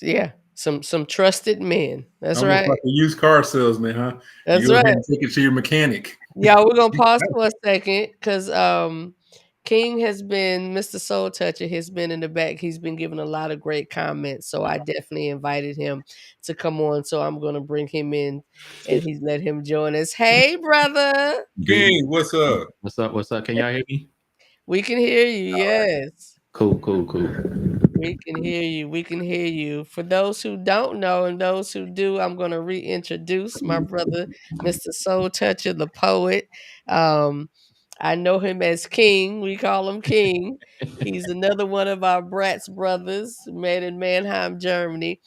Yeah. Some trusted men. That's Almost right. like a used car salesman, huh? You That's go ahead right. and take it to your mechanic. Yeah, we're gonna pause for a second because King has been Mr. Soul Toucher has been in the back. He's been giving a lot of great comments. So I definitely invited him to come on. So I'm gonna bring him in and he's let him join us. Hey brother. King, what's up? What's up? What's up? Can y'all hear me? We can hear you, yes. Cool, cool, cool. We can hear you. We can hear you. For those who don't know and those who do, I'm going to reintroduce my brother, Mr. Soul Toucher, the poet. Um, I know him as King. We call him King. He's another one of our Bratz brothers, made in Mannheim, Germany.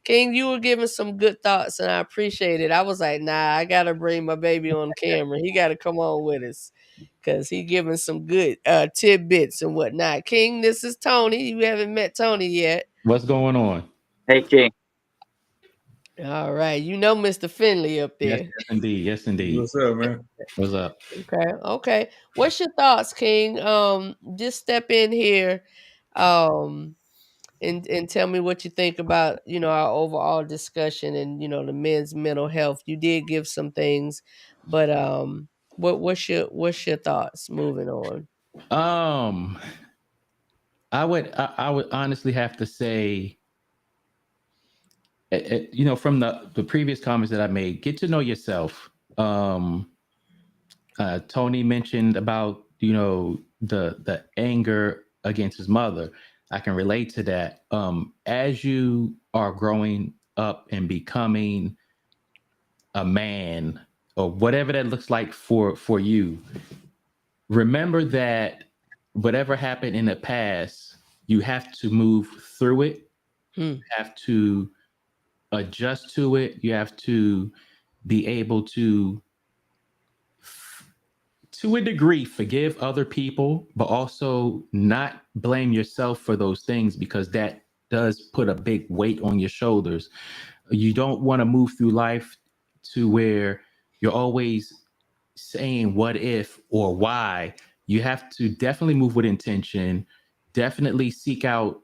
King, you were giving some good thoughts, and I appreciate it. I was like, nah, I gotta bring my baby on camera. He gotta come on with us because he giving some good tidbits and whatnot. King, this is Tony. You haven't met Tony yet. What's going on? Hey, King. All right, you know Mr. Finley up Yes, there. yes, indeed. Yes, indeed. What's up, man? What's up? Okay. What's your thoughts, King? Just step in here, and tell me what you think about our overall discussion and the men's mental health. You did give some things, but what's your thoughts moving on? Um, I would honestly have to say, from the previous comments that I made, get to know yourself. Tony mentioned about the anger against his mother. I can relate to that. As you are growing up and becoming a man or whatever that looks like for you, remember that whatever happened in the past, you have to move through it. You have to adjust to it. You have to be able to a degree, forgive other people, but also not blame yourself for those things, because that does put a big weight on your shoulders. You don't want to move through life to where you're always saying what if or why. You have to definitely move with intention, definitely seek out,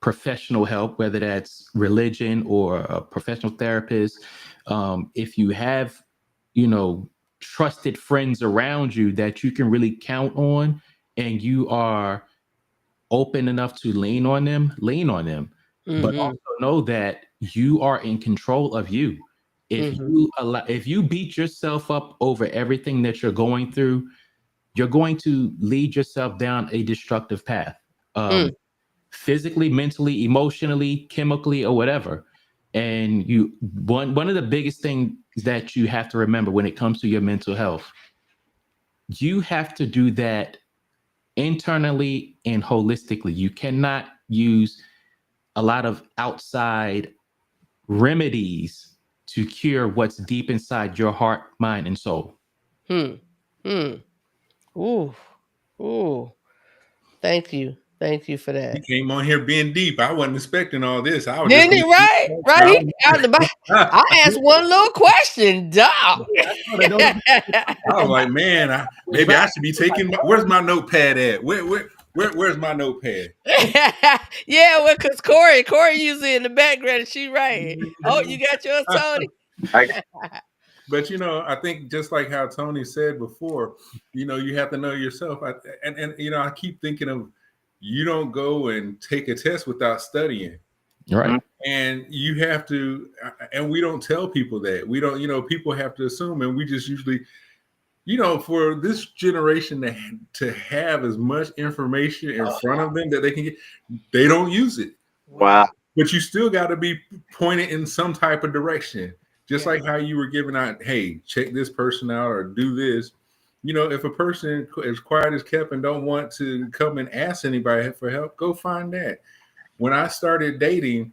professional help, whether that's religion or a professional therapist. If you have, trusted friends around you that you can really count on, and you are open enough to lean on them. But also know that you are in control of you. If you beat yourself up over everything that you're going through, you're going to lead yourself down a destructive path, physically, mentally, emotionally, chemically, or whatever. And one of the biggest things that you have to remember when it comes to your mental health, you have to do that internally and holistically. You cannot use a lot of outside remedies to cure what's deep inside your heart, mind, and soul. Ooh. Thank you for that. He came on here being deep. I wasn't expecting all this. I was Didn't he? Right. He out the box. I asked one little question, dog. I was like, man, maybe I should be taking. Where's my notepad at? Where's my notepad? Yeah, well, because Corey usually in the background and she writing. Oh, you got yours, Tony? But I think just like how Tony said before, you have to know yourself. And I keep thinking of, you don't go and take a test without studying. Right. And you have to, and we don't tell people that. We don't, people have to assume, and we just usually, for this generation to have as much information in front of them that they can get, they don't use it. Wow. But you still got to be pointed in some type of direction. Just like how you were giving out, hey, check this person out or do this. If a person is quiet as kept and don't want to come and ask anybody for help, go find that. When I started dating,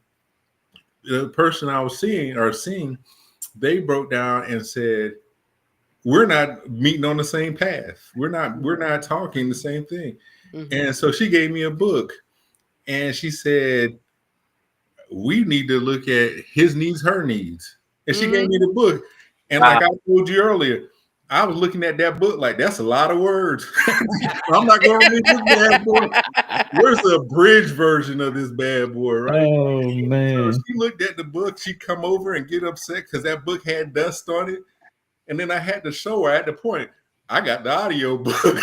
the person I was seeing, they broke down and said, we're not meeting on the same path. We're not talking the same thing. And so she gave me a book, and she said, we need to look at his needs, her needs. And she gave me the book. And like I told you earlier, I was looking at that book like, that's a lot of words. I'm not going to read this bad boy. Where's the abridged version of this bad boy, right? Oh, man. So she looked at the book. She'd come over and get upset because that book had dust on it. And then I had to show her at the point, I got the audio book.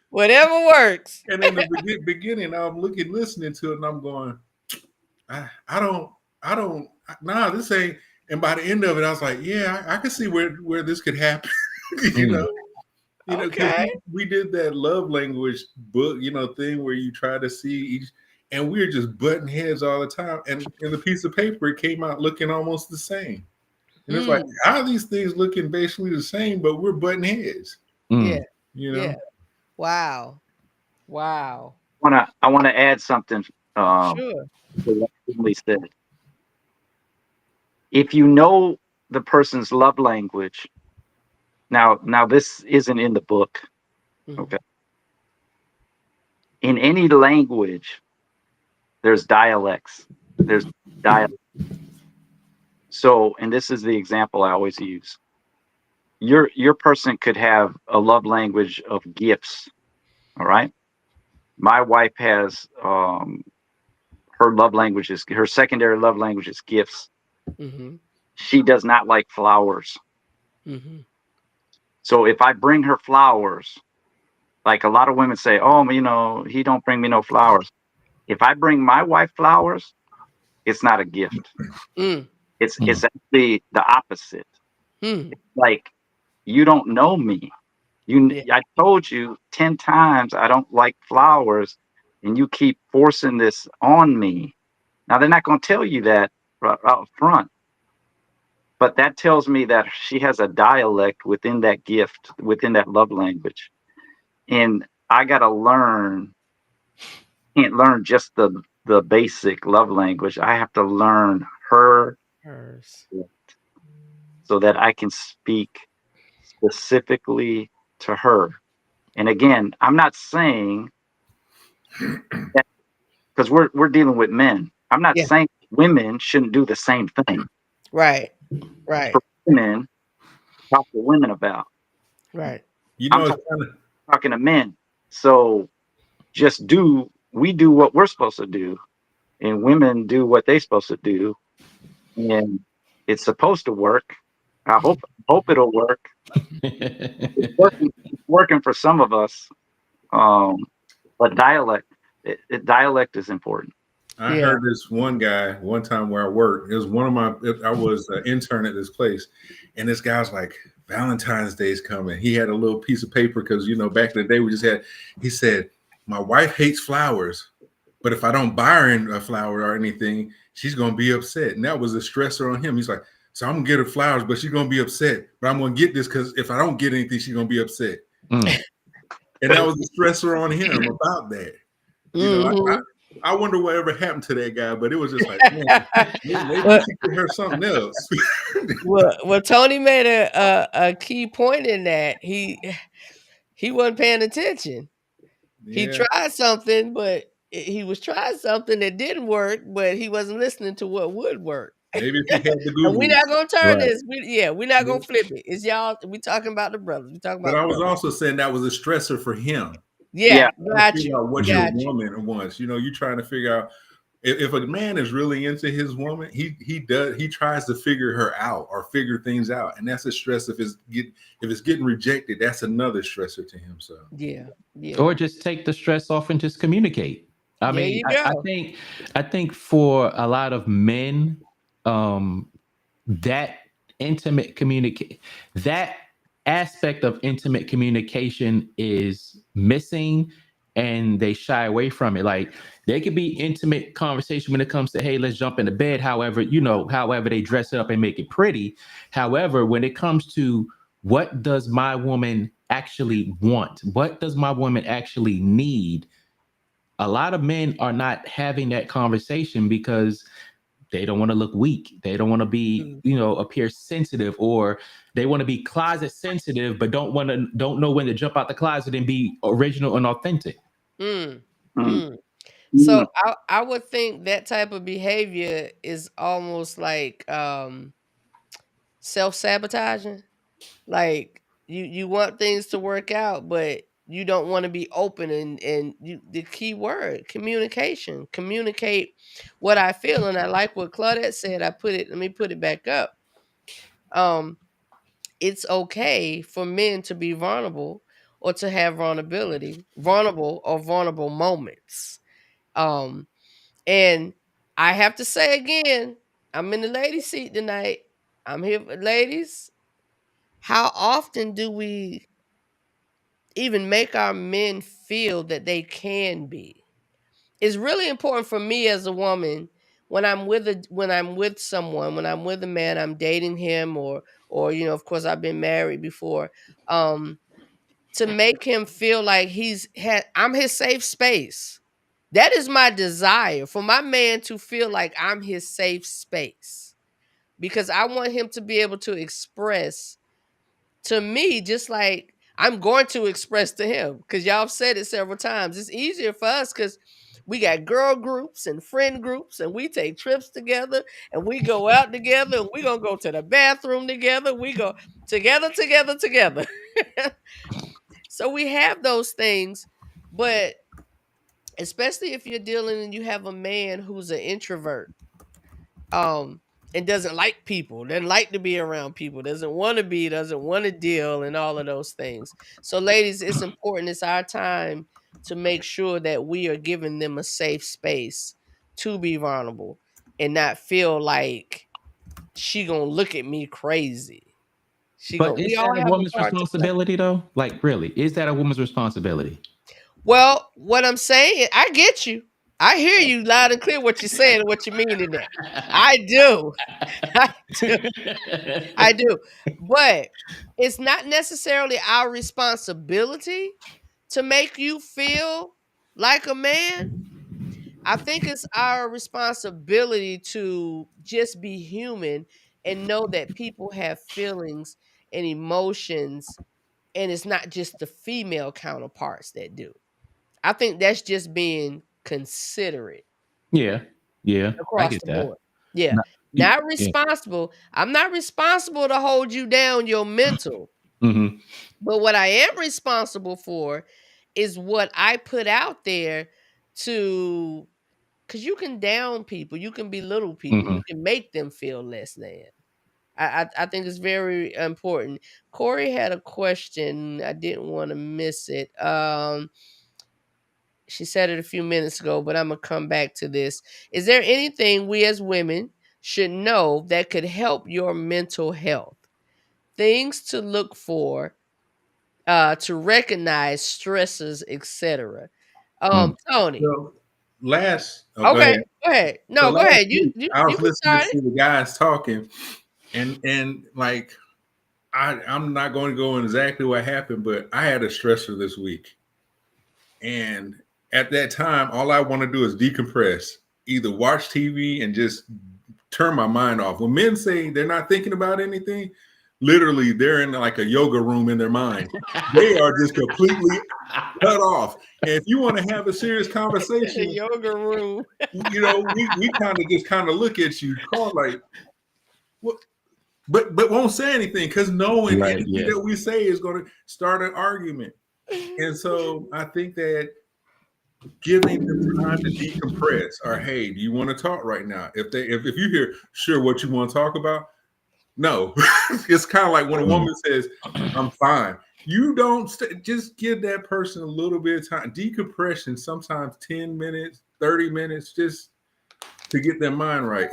Whatever works. And in the beginning, I'm listening to it, and I'm going, this ain't. And by the end of it, I was like, yeah, I can see where this could happen. Okay. We did that love language book, thing where you try to see each, and we were just butting heads all the time. And in the piece of paper, it came out looking almost the same. And it's like, how are these things looking basically the same, but we're butting heads? Yeah. You know? Yeah. Wow. I wanna add something Sure. to what Emily said. If you know the person's love language, now this isn't in the book, Mhm. okay? In any language, there's dialects. There's dialect. So, and this is the example I always use. Your person could have a love language of gifts. All right. My wife has her secondary love language is gifts. Mhm. She does not like flowers. Mhm. So if I bring her flowers, like a lot of women say, oh, he don't bring me no flowers. If I bring my wife flowers, it's not a gift. Mm. It's actually the opposite. Mm. Like, you don't know me. Yeah. I told you 10 times I don't like flowers, and you keep forcing this on me. Now they're not going to tell you that up front, but that tells me that she has a dialect within that gift, within that love language. And I got to learn, can't learn just the basic love language. I have to learn her Hers. so that I can speak specifically to her. And again, I'm not saying that, because we're dealing with men. I'm not Yeah. saying women shouldn't do the same thing. Right. It's Right. for women, talk to women about. Right. You I'm know, it's kind of talking to men. So we do what we're supposed to do, and women do what they're supposed to do, and it's supposed to work. I hope it'll work. It's working for some of us. Um, but dialect is important. I Yeah. heard this one guy one time where I worked. It was I was an intern at this place, and this guy was like, Valentine's Day's coming. He had a little piece of paper because, back in the day we just had, he said, my wife hates flowers, but if I don't buy her a flower or anything, she's going to be upset. And that was a stressor on him. He's like, so I'm going to get her flowers, but she's going to be upset. But I'm going to get this because if I don't get anything, she's going to be upset. And that was a stressor on him about that. Mhm. I wonder whatever happened to that guy, but it was just like, man, maybe we should get her something else. Well, Tony made a key point in that he wasn't paying attention. He Yeah, tried something, but he was trying something that didn't work, but he wasn't listening to what would work. maybe if he had the And we're Google. not gonna turn Right. this. We're not gonna flip it. It's y'all. We talking about the brothers. We talking But about I the was brothers. also saying that was a stressor for him. Yeah, Yeah. Trying to got figure you. out what your Got you. woman wants. You're trying to figure out if a man is really into his woman, he tries to figure her out or figure things out, and that's a stress. If it's getting rejected, that's another stressor to him. So Yeah. Yeah. Or just take the stress off and just communicate. I There mean, you I go. think for a lot of men, that intimate communicate that aspect of intimate communication is missing, and they shy away from it. Like, they could be intimate conversation when it comes to, hey, let's jump into bed. However they dress it up and make it pretty. However, when it comes to what does my woman actually want, what does my woman actually need, a lot of men are not having that conversation because they don't want to look weak. They don't want to be, appear sensitive, or they want to be closet sensitive, but don't know when to jump out the closet and be original and authentic. Mm. Mm. Mm. Mm. So I would think that type of behavior is almost like self-sabotaging. Like, you want things to work out, but you don't want to be open, and the key word, communication. Communicate what I feel. And I like what Claudette said. Let me put it back up. Um it's okay for men to be vulnerable, or to have vulnerable moments. Um and I have to say again, I'm in the lady seat tonight. I'm here, ladies. How often do we even make our men feel that they can be? It's really important for me as a woman when I'm with someone, when I'm with a man, I'm dating him, or of course I've been married before, to make him feel like I'm his safe space. That is my desire, for my man to feel like I'm his safe space, because I want him to be able to express to me just like I'm going to express to him, because y'all have said it several times. It's easier for us because we got girl groups and friend groups, and we take trips together, and we go out together, and we gonna go to the bathroom together. We go together, together, together. So we have those things, but especially if you're dealing and you have a man who's an introvert, and doesn't like people, doesn't like to be around people, doesn't want to deal, and all of those things. So ladies, it's important, it's our time to make sure that we are giving them a safe space to be vulnerable and not feel like she gonna look at me crazy. But We is all that a have a woman's part to play. responsibility though? Like really, is that a woman's responsibility? Well, what I'm saying, I get you. I hear you loud and clear what you're saying and what you mean in that. I do. I do. I do. But it's not necessarily our responsibility to make you feel like a man. I think it's our responsibility to just be human and know that people have feelings and emotions, and it's not just the female counterparts that do. I think that's just being considerate Yeah, yeah, I across get the that. board. Yeah. No, Not yeah. responsible. I'm not responsible to hold you down your mental. Mm-hmm. But what I am responsible for is what I put out there to, because you can down people, you can belittle people, Mm-hmm. you can make them feel less than. I think it's very important. Corey had a question. I didn't want to miss it. She said it a few minutes ago, but I'm gonna come back to this. Is there anything we as women should know that could help your mental health? Things to look for, to recognize stressors, etc. Mm. Tony. So go Okay, ahead. go ahead. So No, go last ahead. You week you I you was can listening start it. to the guys talking, and like I'm not going to go in exactly what happened, but I had a stressor this week. And at that time, all I want to do is decompress, either watch TV and just turn my mind off. When men say they're not thinking about anything, literally they're in like a yoga room in their mind. They are just completely cut off. And if you want to have a serious In conversation, the yoga room. we kind of look at you, call like, what? But won't say anything because knowing Right. anything Yeah. that we say is going to start an argument. And so I think that giving them time to decompress, or hey, do you want to talk right now? If you hear sure what you want to talk about, no. It's kind of like when a woman says, I'm fine. You don't just give that person a little bit of time. Decompression, sometimes 10 minutes, 30 minutes, just to get their mind right.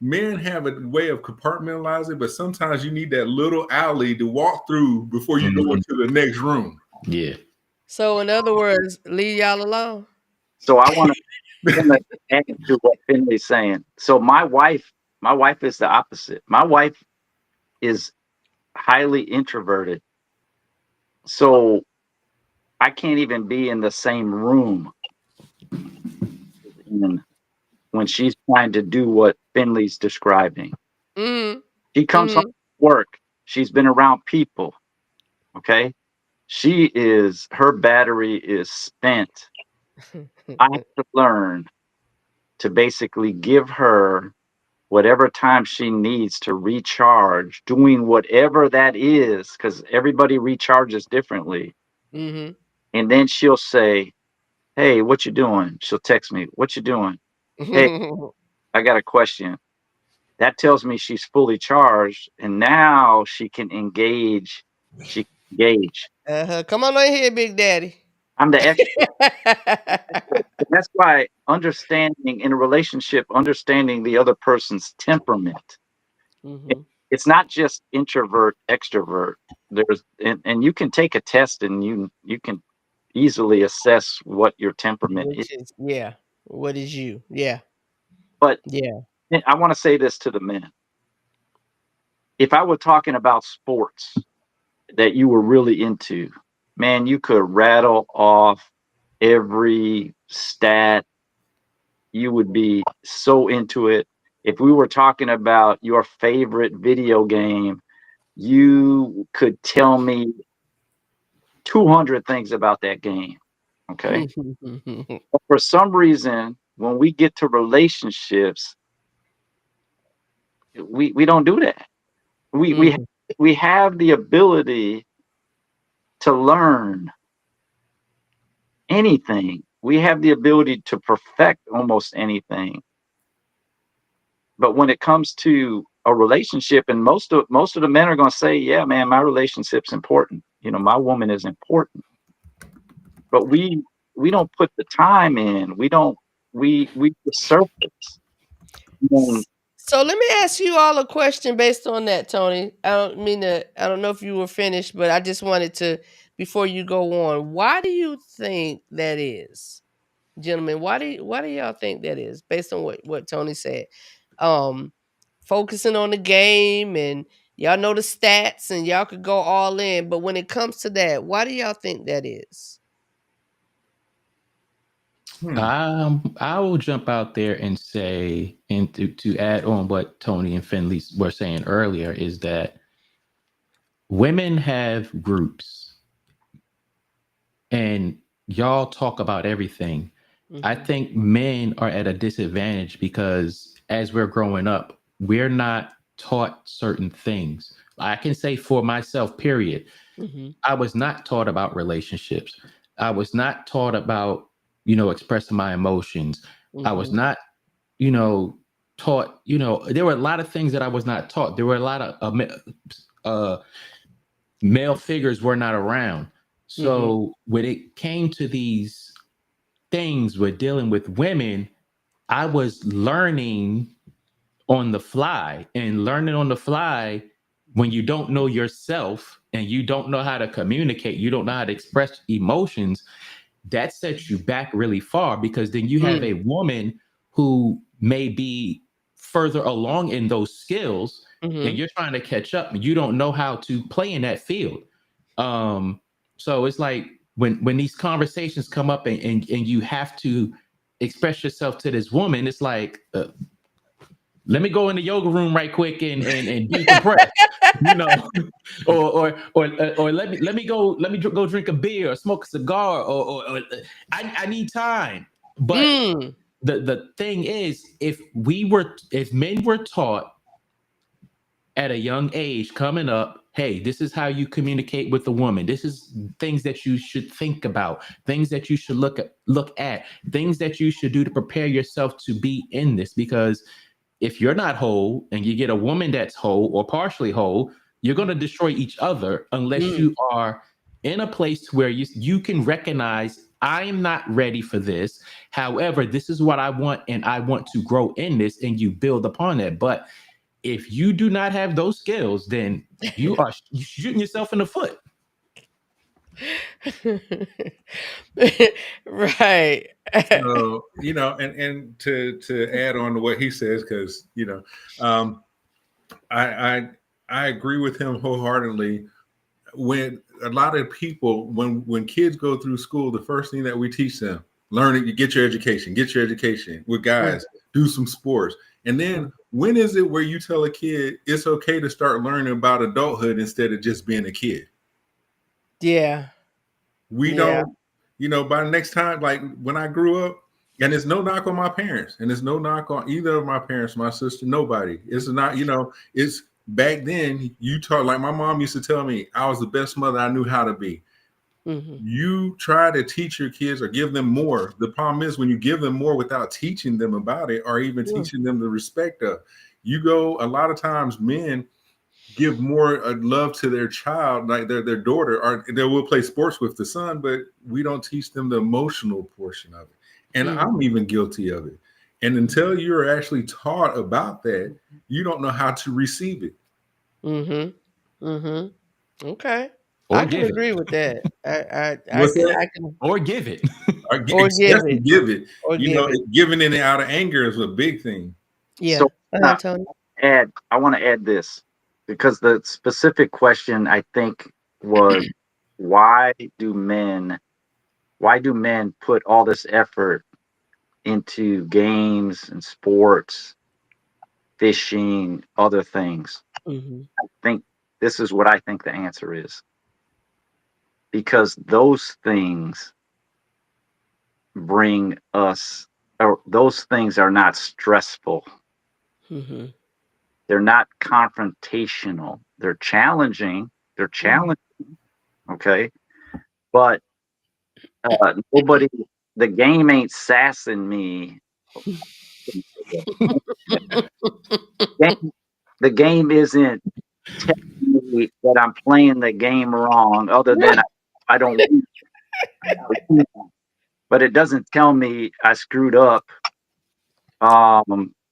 Men have a way of compartmentalizing, but sometimes you need that little alley to walk through before you go into the next room. Yeah. So in other words, leave y'all alone. So I want to add to what Finley's saying. So my wife is the opposite. My wife is highly introverted. So I can't even be in the same room when she's trying to do what Finley's describing. Mm-hmm. She comes home from work. She's been around people. Okay. Her battery is spent. I have to learn to basically give her whatever time she needs to recharge, doing whatever that is, because everybody recharges differently. Mm-hmm. And then she'll say, hey, what you doing? She'll text me, what you doing? Hey, I got a question. That tells me she's fully charged, and now she can engage. Come on in here, Big Daddy. I'm the expert. That's why understanding in a relationship, understanding the other person's temperament. Mm-hmm. It's not just introvert, extrovert. And you can take a test and you can easily assess what your temperament is. What is you? Yeah. But Yeah. I want to say this to the men. If I were talking about sports that you were really into, man, you could rattle off every stat. You would be so into it. If we were talking about your favorite video game, you could tell me 200 things about that game. Okay. But for some reason, when we get to relationships, we don't do that. Mhm. We have the ability to learn anything. We have the ability to perfect almost anything. But when it comes to a relationship, and most of the men are going to say, "Yeah, man, my relationship's important. You know, my woman is important." But we don't put the time in. We don't. We the surface. And So let me ask you all a question based on that, Tony. I don't know if you were finished, but I just wanted to, before you go on, why do you think that is? Gentlemen, why do y'all think that is based on what Tony said? Um Focusing on the game, and y'all know the stats, and y'all could go all in, but when it comes to that, why do y'all think that is? I will jump out there and say, and to add on what Tony and Finley were saying earlier, is that women have groups and y'all talk about everything. I Mhm. think men are at a disadvantage because as we're growing up, we're not taught certain things. I can say for myself, period. Mhm. I was not taught about relationships. I was not taught about, expressing my emotions. I was Mhm. not, taught, there were a lot of things that I was not taught. There were a lot of male figures were not around. Mhm. So when it came to these things with dealing with women, I was learning on the fly, and learning on the fly when you don't know yourself and you don't know how to communicate, you don't know how to express emotions, that sets you back really far, because then you have a Mm. woman who may be further along in those skills and Mhm. you're trying to catch up and you don't know how to play in that field. um so it's like when these conversations come up and you have to express yourself to this woman, it's like, let me go in the yoga room right quick and decompress, you know, or let me go drink a beer or smoke a cigar, or I need time. But Mm. the thing is, if men were taught at a young age coming up, hey, this is how you communicate with a woman. This is things that you should think about, things that you should look at, things that you should do to prepare yourself to be in this. Because if you're not whole and you get a woman that's whole or partially whole, you're going to destroy each other unless Mm. you are in a place where you can recognize, I am not ready for this. However, this is what I want, and I want to grow in this, and you build upon it. But if you do not have those skills, then you are shooting yourself in the foot. Right. So, and to add on to what he says, because um, I I agree with him wholeheartedly. When a lot of people, when kids go through school, the first thing that we teach them, learning, you get your education with Mm. guys, do some sports. And then when is it where you tell a kid it's okay to start learning about adulthood instead of just being a kid? Yeah. We Yeah. don't, by the next time, like when I grew up, and it's no knock on my parents, and it's no knock on either of my parents, my sister, nobody. It's not, it's back then you talk, like my mom used to tell me I was the best mother I knew how to be. Mhm. You try to teach your kids or give them more. The problem is when you give them more without teaching them about it or even Mm. teaching them the respect of, you go, a lot of times men give more love to their child, like their daughter, or they will play sports with the son, but we don't teach them the emotional portion of it. And Mm. I'm even guilty of it. And until you're actually taught about that, you don't know how to receive it. Mhm. Mhm. Okay. Or I can give it. agree with that. I What's can that? I can Or give it. Or or give definitely it give it. or You give know, it. giving it out of anger is a big thing. Yeah. So Tony. I want to add this because the specific question I think was why do men put all this effort into games and sports, fishing, other things? Mm-hmm. I think this is what I think the answer is. Because those things bring us, or those things are not stressful. Mm-hmm. They're not confrontational. They're challenging. They're challenging. Okay. But nobody, the game ain't sassing me. The game isn't telling me that I'm playing the game wrong, other than I don't win. But it doesn't tell me I screwed up.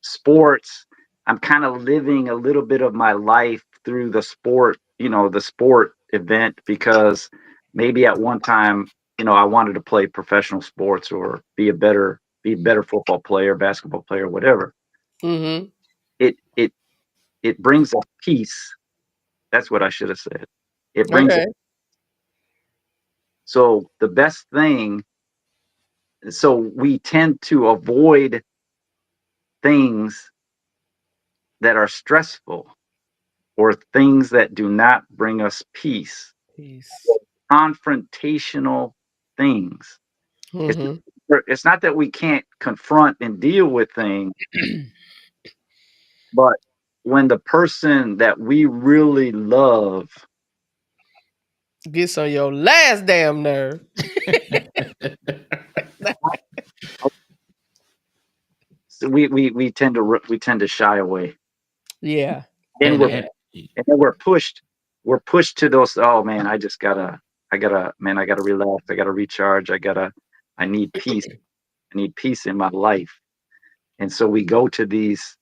Sports, I'm kind of living a little bit of my life through the sport, the sport event, because maybe at one time, I wanted to play professional sports or be a better football player, basketball player, whatever. Mm-hmm. It brings a peace. That's what I should have said. It brings Okay. So the best thing, so we tend to avoid things that are stressful or things that do not bring us peace, Peace. confrontational things. It's, Mm-hmm. it's not that we can't confront and deal with things, but when the person that we really love, Gets on your last damn nerve. we tend to shy away, Yeah. and And, we're and and then we're pushed to those. Oh man, I gotta relax. I gotta recharge. I need peace. I need peace in my life. And so we go to these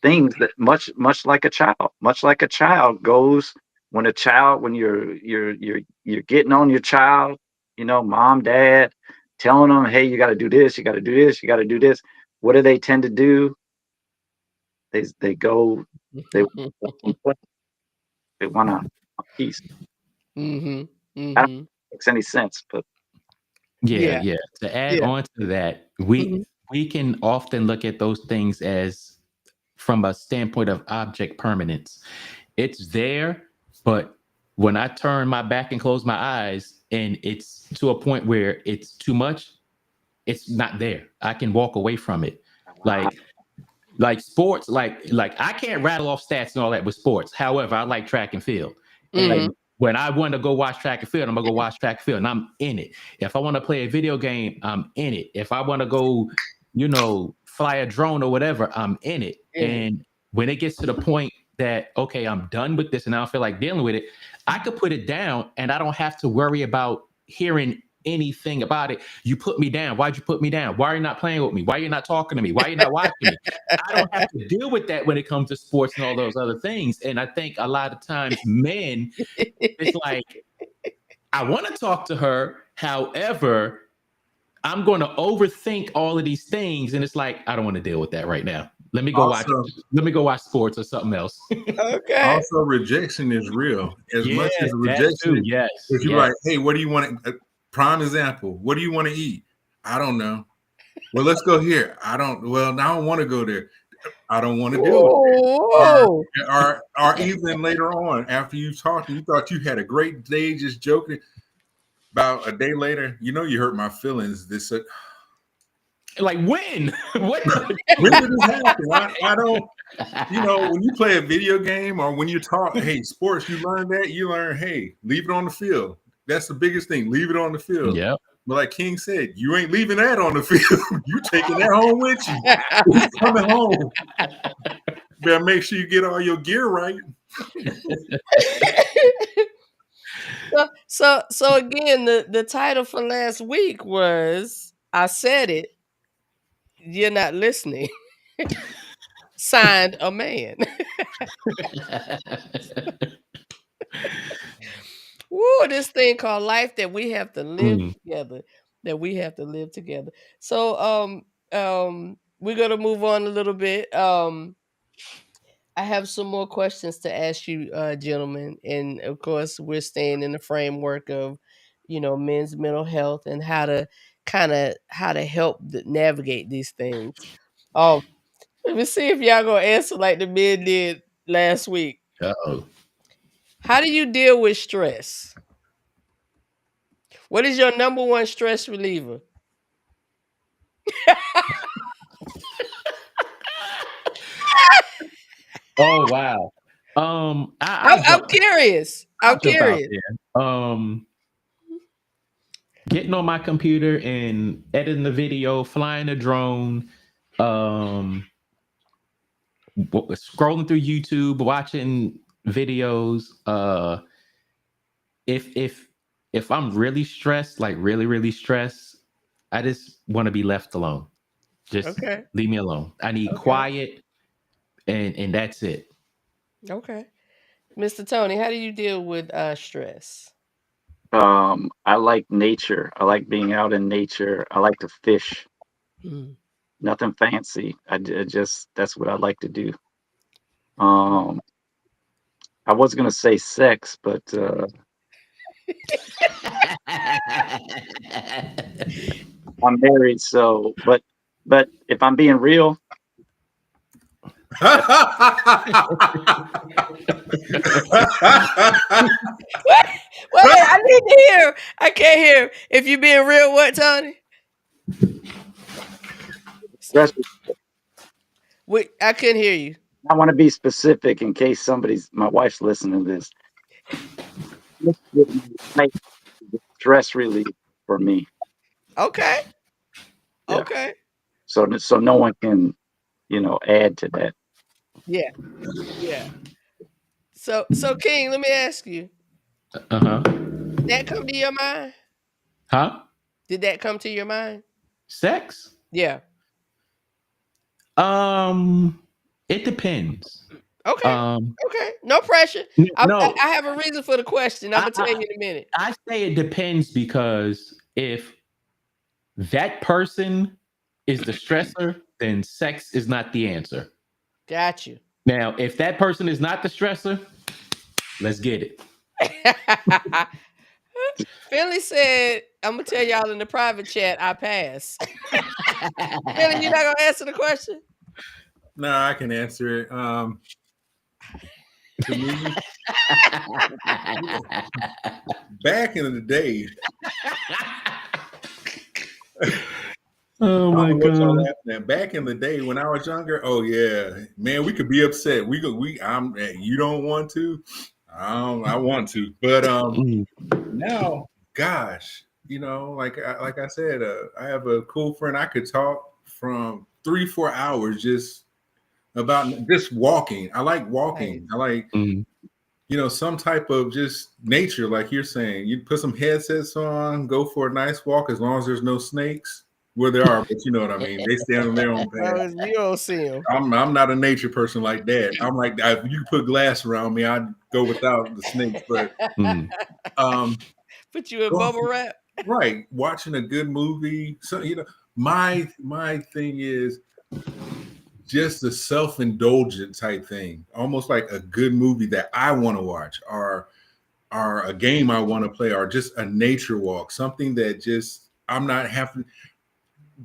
things that much like a child goes when you're getting on your child, mom, dad, telling them, hey, you got to do this, you got to do this, you got to do this. What do they tend to do? They go, they they want a piece. Mm-hmm. I don't Mm-hmm. think it makes any sense, but Yeah. yeah. To add Yeah. on to that, Mhm. we can often look at those things as from a standpoint of object permanence. It's there, but when I turn my back and close my eyes and it's to a point where it's too much, it's not there. I can walk away from it. Like sports, like I can't rattle off stats and all that with sports. However, I like track and field. Mm-hmm. And when I want to go watch track and field, I'm gonna go watch track and field and I'm in it. If I want to play a video game, I'm in it. If I want to go, fly a drone or whatever, I'm in it. And when it gets to the point that, okay, I'm done with this and I don't feel like dealing with it, I could put it down and I don't have to worry about hearing anything about it. You put me down. Why'd you put me down? Why are you not playing with me? Why are you not talking to me? Why are you not watching me? I don't have to deal with that when it comes to sports and all those other things. And I think a lot of times men, it's like, I want to talk to her. However, I'm going to overthink all of these things. And it's like, I don't want to deal with that right now. Let me go watch sports or something else. Okay. Also, rejection is real. As much as rejection is, Yes. if you're like, hey, what do you want to, prime example, what do you want to eat? I don't know. Well, let's go here. I don't want to go there. I don't want to deal with it. Or even later on, after you talked and you thought you had a great day just joking, about a day later, you hurt my feelings. This like when? What? When did this happen? I don't. When you play a video game or when you talk, hey, sports, you learn, hey, leave it on the field. That's the biggest thing. Leave it on the field. Yeah. But like King said, you ain't leaving that on the field. You taking that home with you. You coming home. Better make sure you get all your gear right. So again, the title for last week was I Said It. You're not listening. Signed a man. Woo, this thing called life that we have to live Mm. together. So we're gonna move on a little bit. I have some more questions to ask you, gentlemen, and of course, we're staying in the framework of, men's mental health and how to help navigate these things. Um, Let me see if y'all gonna answer like the men did last week. Uh-oh. How do you deal with stress? What is your number one stress reliever? Oh wow. I'm curious. I'll I'm jump out curious. there. Getting on my computer and editing the video, flying a drone, scrolling through YouTube, watching videos. If I'm really stressed, like really, really stressed, I just want to be left alone. Just Okay. leave me alone. I need Okay. quiet, and that's it. Okay. Mr. Tony, how do you deal with stress? I like nature. I like being out in nature. I like to fish. Mm. Nothing fancy. Just that's what I like to do. Um, I was gonna say sex, but I'm married, so but if I'm being real, Wait, I need to hear. I can't hear. If you being real, what, Tony? stress. Wait, I couldn't hear you. I want to be specific in case my wife's listening to this. Make stress relief for me. Okay. Yeah. Okay. So no one can, add to that. Yeah. Yeah. So King, let me ask you. Uh-huh. Did that come to your mind? Huh? Did that come to your mind? Sex? Yeah. It depends. Okay. Okay. No pressure. No, I have a reason for the question. I'm gonna tell you in a minute. I say it depends because if that person is the stressor, then sex is not the answer. Got you. Now, if that person is not the stressor, let's get it. Philly said, I'm gonna tell y'all in the private chat, I pass. Philly, you're not gonna answer the question? No, I can answer it. To me, back in the day, Oh my god! Back in the day when I was younger, oh yeah, man, we could be upset. You don't want to, I want to, but now, gosh, like I said, I have a cool friend. I could talk from 3-4 hours just about just walking. I like walking. I like some type of just nature, like you're saying. You put some headsets on, go for a nice walk, as long as there's no snakes. Where there are, but you know what I mean. They stand on their own path. You don't see them. I'm not a nature person like that. I'm like, if you put glass around me, I'd go without the snakes. But put you in bubble wrap. Right, watching a good movie. So my thing is just a self-indulgent type thing, almost like a good movie that I want to watch, or a game I want to play, or just a nature walk, something that just I'm not having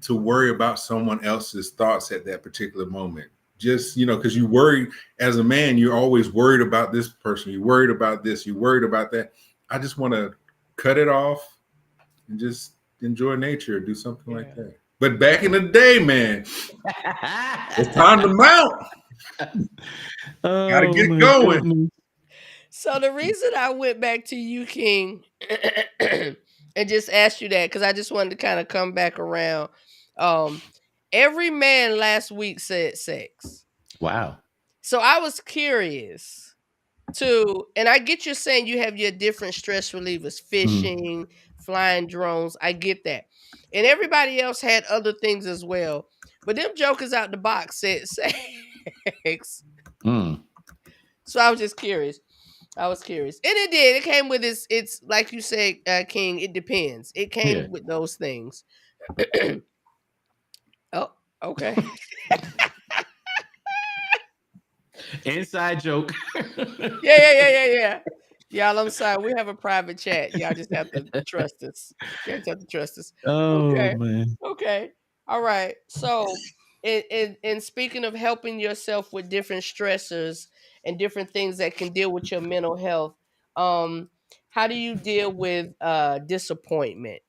to worry about someone else's thoughts at that particular moment. Just, because you worry as a man, you're always worried about this person. You're worried about this. You're worried about that. I just want to cut it off and just enjoy nature, do something like that. But back in the day, man, it's time to mount. Gotta get going. Goodness. So the reason I went back to you, King, and just asked you that, because I just wanted to kind of come back around. Every man last week said sex. Wow. So I was curious and I get you saying you have your different stress relievers, fishing, flying drones. I get that. And everybody else had other things as well. But them jokers out the box said sex. So I was just curious. I was curious, and it did. It came with it's like you said, King. It depends. It came Yeah. with those things. Oh, okay. Inside joke. Yeah. Y'all, I'm sorry. We have a private chat. Y'all just have to trust us. You just have to trust us. Oh Okay. man. Okay. All right. So, in speaking of helping yourself with different stressors and different things that can deal with your mental health, how do you deal with disappointment?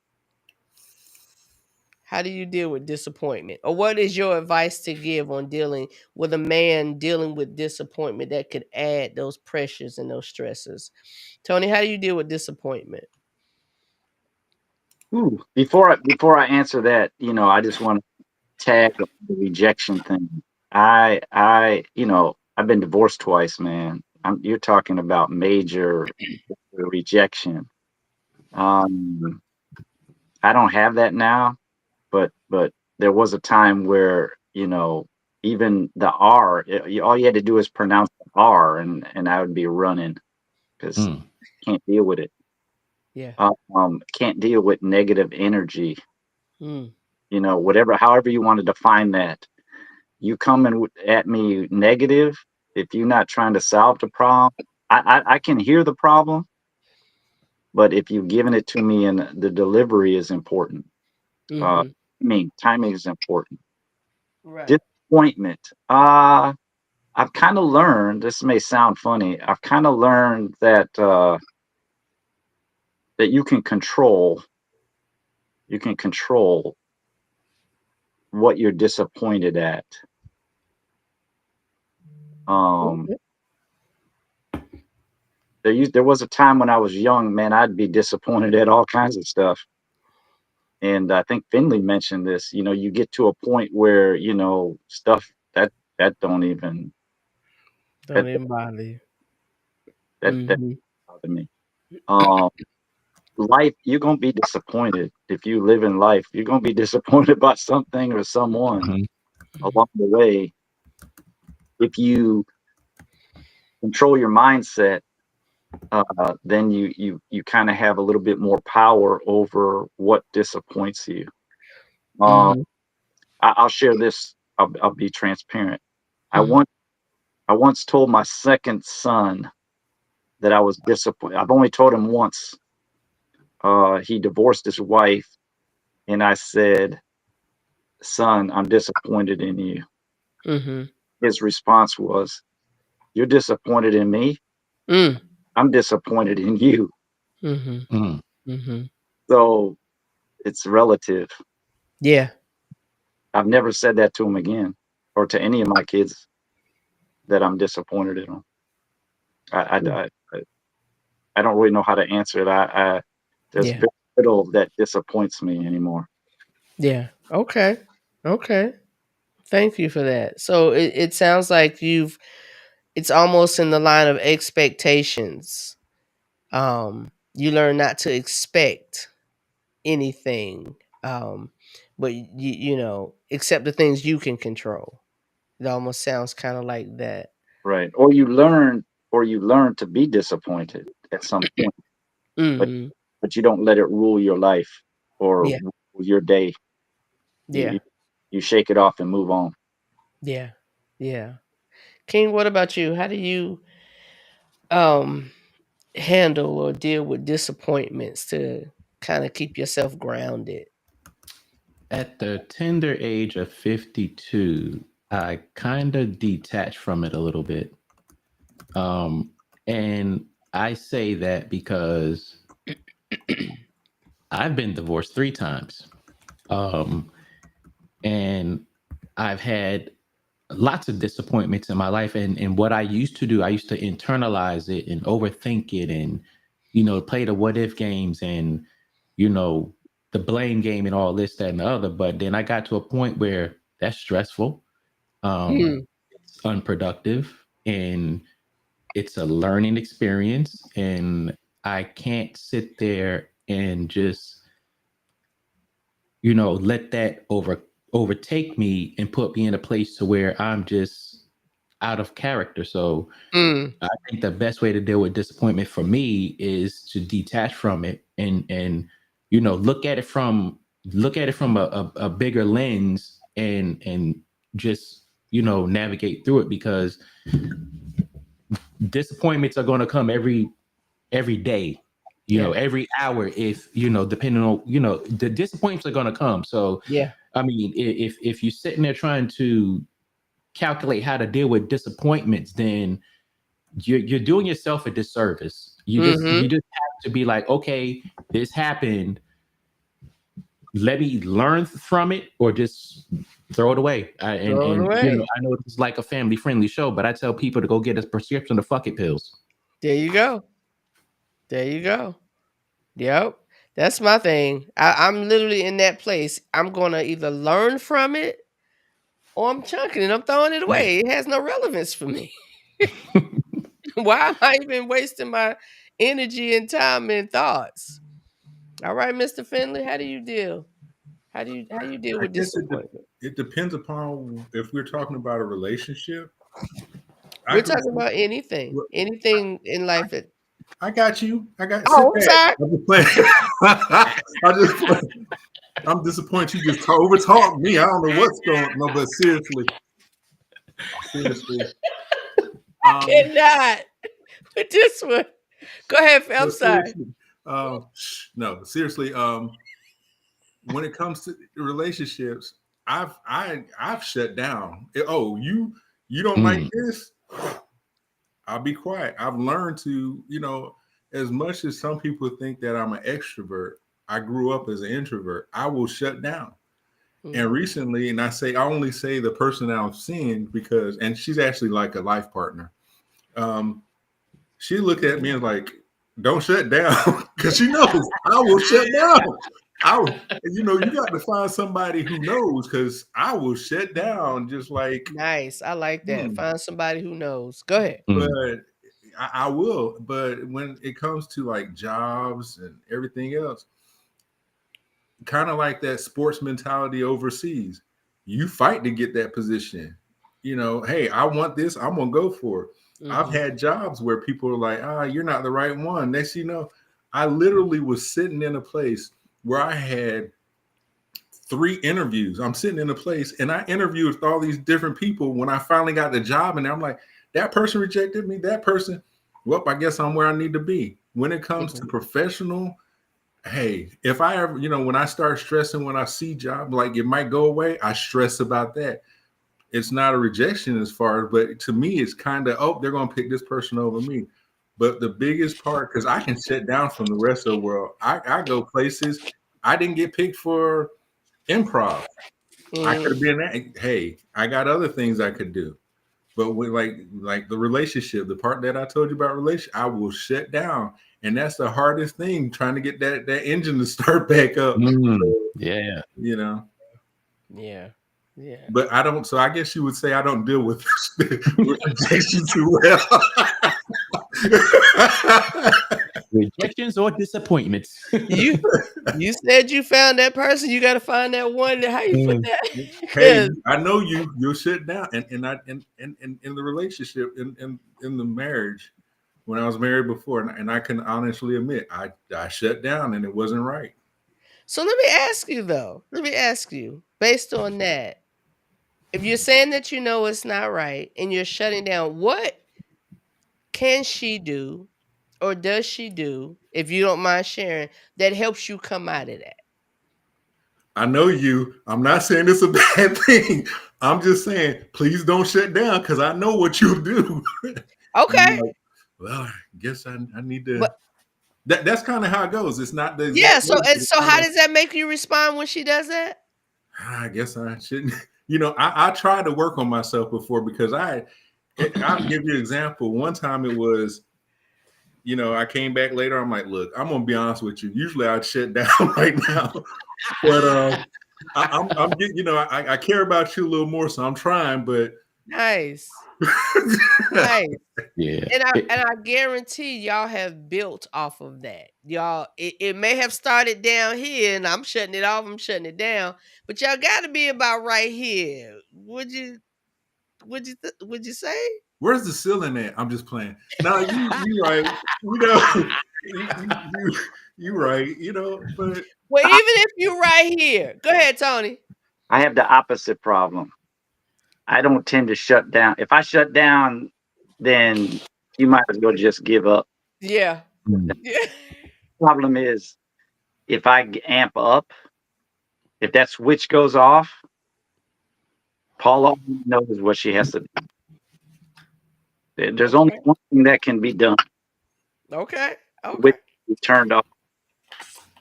How do you deal with disappointment? Or what is your advice to give on dealing with a man dealing with disappointment that could add those pressures and those stresses? Tony, how do you deal with disappointment? Ooh, before I answer that, I just want to tag the rejection thing. I've been divorced twice, man. You're talking about major rejection. Um, I don't have that now, but there was a time where even the R, all you had to do is pronounce the R, and I would be running because Mm. can't deal with it. Yeah. Can't deal with negative energy. Mm. However you want to define that. You coming at me negative, if you're not trying to solve the problem, I can hear the problem, but if you've given it to me and the delivery is important, Mm-hmm. timing is important. Right. Disappointment. I've kind of learned, this may sound funny, I've kind of learned that you can control what you're disappointed at. Um, Okay. there was a time when I was young, man, I'd be disappointed at all kinds of stuff. And I think Finley mentioned this, you get to a point where, stuff that don't even, Don't that, even bother you. that Mm-hmm. bother me. Um, Life, you're going to be disappointed. If you live in life, you're going to be disappointed by something or someone Mhm. along the way. If you control your mindset, then you kind of have a little bit more power over what disappoints you. Um, Mm-hmm. I'll share this. I'll be transparent. I Mm-hmm. once I once told my second son that I was disappointed. I've only told him once. He divorced his wife, and I said, "Son, I'm disappointed in you." Mm-hmm. His response was, "You're disappointed in me? Mm. I'm disappointed in you." Mm-hmm. Mm. Mm-hmm. So it's relative. Yeah. I've never said that to him again, or to any of my kids, that I'm disappointed in them. I, Mm. I, I, I don't really know how to answer it. There's Yeah. very little that disappoints me anymore. Yeah. Okay. Okay. Thank you for that. So it sounds like it's almost in the line of expectations. You learn not to expect anything. But except the things you can control. It almost sounds kind of like that. Right. Or you learn to be disappointed at some point, but Hmm. but you don't let it rule your life or Yeah. rule your day. You Yeah. you, you shake it off and move on. Yeah. Yeah. King, what about you? How do you um handle or deal with disappointments to kind of keep yourself grounded? At the tender age of 52, I kind of detached from it a little bit. And I say that because I've been divorced 3 times. Um, and I've had lots of disappointments in my life. And what I used to do, I used to internalize it and overthink it and, play the what if games and, you know, the blame game and all this, that, and the other. But then I got to a point where that's stressful, Hmm. it's unproductive, and it's a learning experience. And I can't sit there and just, let that overtake me and put me in a place to where out of character. So Mm. I think the best way to deal with disappointment for me is to detach from it and look at it from a bigger lens and just navigate through it, because disappointments are going to come every day, every hour, if depending on the disappointments are going to come. So Yeah. I mean, if you're sitting there trying to calculate how to deal with disappointments, then you're doing yourself a disservice. You just have to be like, okay, this happened, let me learn from it, or just throw it away. Throw it away. I know it's like a family friendly show, but I tell people to go get a prescription of fuck it pills. There you go. There you go. Yep. That's my thing. I'm literally in that place. I'm gonna either learn from it or I'm chunking it. I'm throwing it away. It has no relevance for me. Why am I even wasting my energy and time and thoughts? All right, Mr. Finley, how do you deal? How do you deal I with guess disappointment? it depends upon if we're talking about a relationship. I We're can talking about anything. Well, Anything in life that I got you. I got. Oh, I'm Sit back. sorry. I'm just playing. I'm disappointed you just overtalked me. I don't know what's going on, but seriously. I cannot with this one. Go ahead, Phil. I'm sorry. No, seriously. When it comes to relationships, I've shut down. Oh, you don't like this? I'll be quiet. I've learned to, as much as some people think that I'm an extrovert, I grew up as an introvert. I will shut down. And recently, and I only say the person that I'm seeing because, and she's actually like a life partner. She looked at me and like, don't shut down, because she knows I will shut down. You got to find somebody who knows, because I will shut down just like. Nice. I like that. Find somebody who knows. Go ahead. But I will. But when it comes to like jobs and everything else, kind of like that sports mentality overseas, you fight to get that position. Hey, I want this, I'm gonna go for it. I've had jobs where people are like, you're not the right one. Next thing you know, I literally was sitting in a place where I had 3 interviews. I'm sitting in a place and I interviewed with all these different people. When I finally got the job, and I'm like, that person rejected me, that person, well, I guess I'm where I need to be. When it comes to professional, hey, if I ever, when I start stressing when I see job, like it might go away, I stress about that. It's not a rejection as far as, but to me, it's kind of, they're going to pick this person over me. But the biggest part, because I can sit down from the rest of the world. I go places. I didn't get picked for improv. I could have been that. Hey, I got other things I could do. But with like the relationship, the part that I told you about relationship, I will shut down. And that's the hardest thing, trying to get that engine to start back up. Yeah. Yeah. Yeah. But I don't, so I guess you would say I don't deal with rejection too well. Rejections or disappointments. You said you found that person. You got to find that one. How you put that? Hey, I know you'll shut down. And in the relationship, in the marriage, when I was married before, and I can honestly admit, I shut down and it wasn't right. So let me ask you though. Based on that, if you're saying that it's not right and you're shutting down, what can she do or does she do, if you don't mind sharing, that helps you come out of that? I know you. I'm not saying it's a bad thing. I'm just saying, please don't shut down, because I know what you'll do. Okay. Like, well, I guess I need to. That's kind of how it goes. It's not the So how does that make you respond when she does that? I guess I shouldn't. I tried to work on myself before, because I'll give you an example. One time it was, I came back later. I'm like, look, I'm gonna be honest with you. Usually I'd shut down right now, but I'm getting, I care about you a little more, so I'm trying. But nice. Nice. Yeah. And I guarantee y'all have built off of that. Y'all, it may have started down here, and I'm shutting it off, I'm shutting it down, but y'all got to be about right here. Would you would you say? Where's the ceiling at? I'm just playing. No, you right. You know, you right. You know, but Well, even if you're right here, go ahead, Tony. I have the opposite problem. I don't tend to shut down. If I shut down, then you might as well just give up. Yeah. Mm. Yeah. Problem is, if I amp up, if that switch goes off, Paula knows what she has to do. There's only Okay. one thing that can be done. Okay. Which is turned off.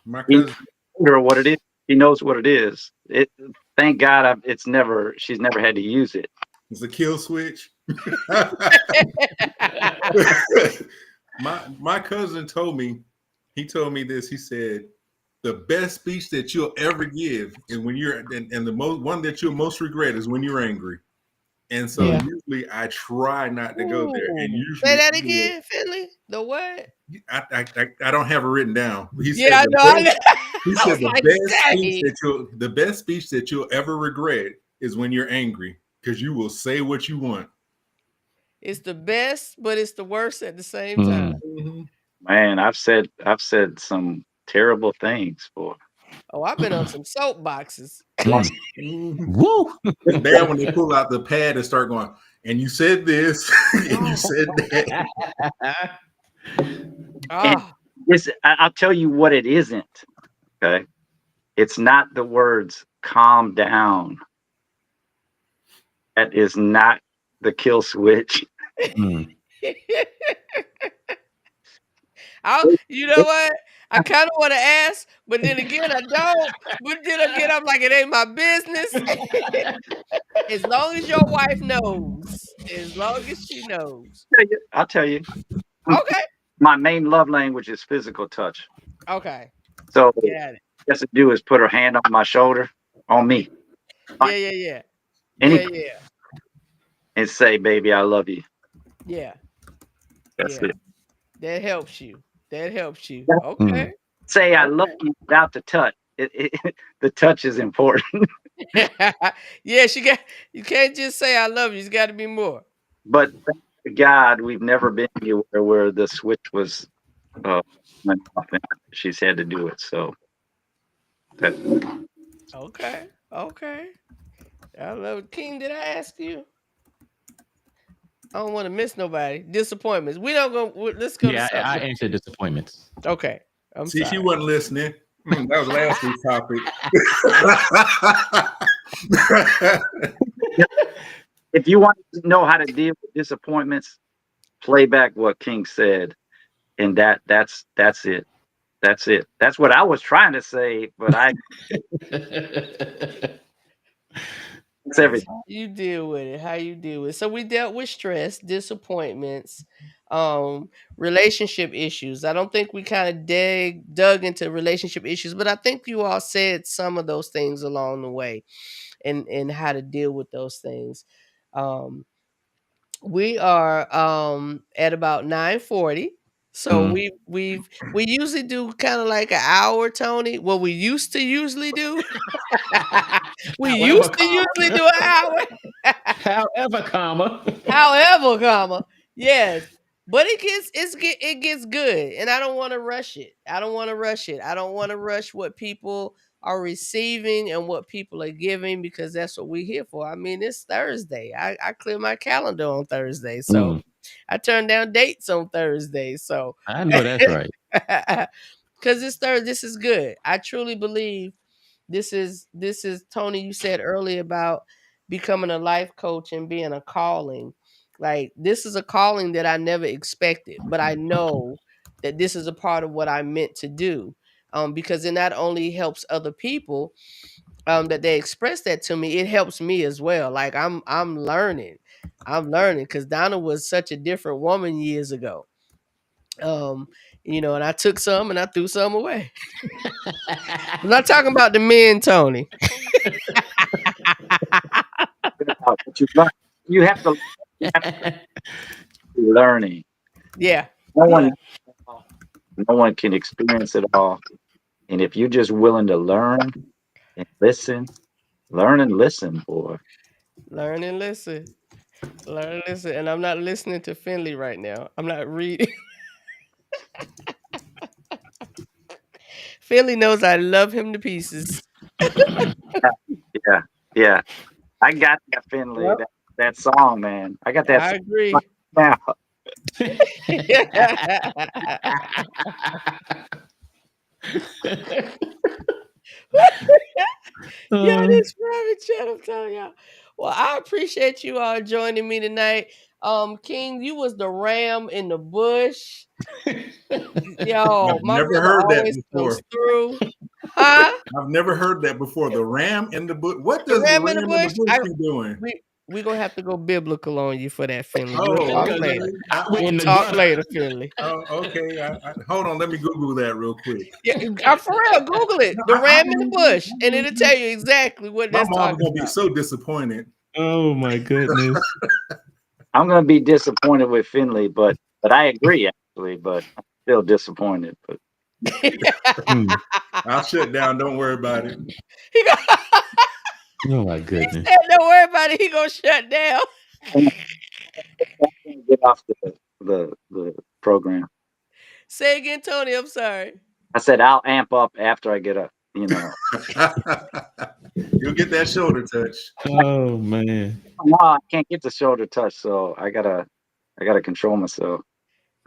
my He cousin, told her what it is. He knows what it is. Thank God, she's never had to use it. it's a kill switch. my cousin told me, he told me this. He said, the best speech that you'll ever give is when you're, and the one that you'll most regret is when you're angry. And so Yeah. usually I try not to go there. And Ooh. usually Say that again, Finley. The what? I don't have it written down. He Yeah, I said know. he I said was like, the best speech that you'll ever regret is when you're angry, because you will say what you want. it's the best, but it's the worst at the same time. Mhm. Man, I've said some terrible things for. Oh, I've been on some soapboxes. Mm. Mhm. Woo! It's bad when they pull out the pad and start going, and you said this, and you said that. Ah, I'll tell you what it isn't. Okay, it's not the words "calm down." That is not the kill switch. Mm. you know what? I kind of want to ask, but then again, I don't. But then again, I'm like, it ain't my business. As long as your wife knows, as long as she knows. I'll tell you. Okay. My main love language is physical touch. Okay. So Got it. what she has to do is put her hand on my shoulder, on me. Yeah. Any Yeah. and say, "Baby, I love you." Yeah. That's Yeah. it. That helps you. That helps you. Yeah. Okay. Say I love you without the touch. The touch is important. Yeah, you can't just say I love you. It's got to be more. But thank God, we've never been anywhere where the switch was went off and she's had to do it. So that Okay. I love it. King, did I ask you? I don't want to miss nobody. Disappointments. We don't go. Let's go Yeah, to I something. answered disappointments. Okay. I'm See, sorry. she wasn't listening. That was last week's topic. if you want to know how to deal with disappointments, play back what King said, and that's it. That's it. That's what I was trying to say, but it's everything. How you deal with it. How you deal with it. So we dealt with stress, disappointments, relationship issues. I don't think we kind of dug into relationship issues, but I think you all said some of those things along the way and how to deal with those things. We are at about 9:40. So Mhm. we usually do kind of like an hour, Tony. What we used to usually do. We used to usually do an hour. However, comma. However, comma, yes. But it gets good. And I don't want to rush it. I don't want to rush what people are receiving and what people are giving, because that's what we're here for. I mean, it's Thursday. I clear my calendar on Thursday. So I turn down dates on Thursday. So I know that's right. because it's Thursday, this is good. I truly believe this is Tony, you said earlier about becoming a life coach and being a calling. Like, this is a calling that I never expected, but I know that this is a part of what I'm meant to do. Because it not only helps other people, that they express that to me, it helps me as well. Like, I'm learning because Donna was such a different woman years ago. And I took some and I threw some away. I'm not talking about the men, Tony. But you have to be learning. Yeah. No one can experience it all. And if you're just willing to learn and listen, learn and listen, boy. Learn and listen. Listen, and I'm not listening to Finley right now. I'm not reading. Finley knows I love him to pieces. Yeah, yeah. I got that Finley, Yep. that song, man. I got that I song agree. now. Yeah, this private chat, I'm telling y'all. Well, I appreciate you all joining me tonight. King, you was the ram in the bush. Yo, I've my never brother heard that always before. comes through. Huh? I've never heard that before. The ram in the bush. What The does the ram in ram the in the bush? bush be doing? We gonna have to go biblical on you for that, Finley. We'll Oh, talk okay. later. I went We'll in the talk gutter. later, Finley. Oh, okay. Hold on. Let me Google that real quick. Yeah, for real, Google it. No, The I ram in the believe you. bush, I and believe it'll you. tell you exactly what My that's mom's talking gonna be about. so disappointed. Oh my goodness. I'm gonna be disappointed with Finley, but I agree actually, but I'm still disappointed. But I'll shut down. Don't worry about it. He go- Oh my he goodness. said, "Don't worry about it. He gonna shut down." I'm gonna get off the program. Say again, Tony. I'm sorry. I said I'll amp up after I get up. You know, You'll get that shoulder touch. Oh man. no, I can't get the shoulder touch, so I gotta control myself.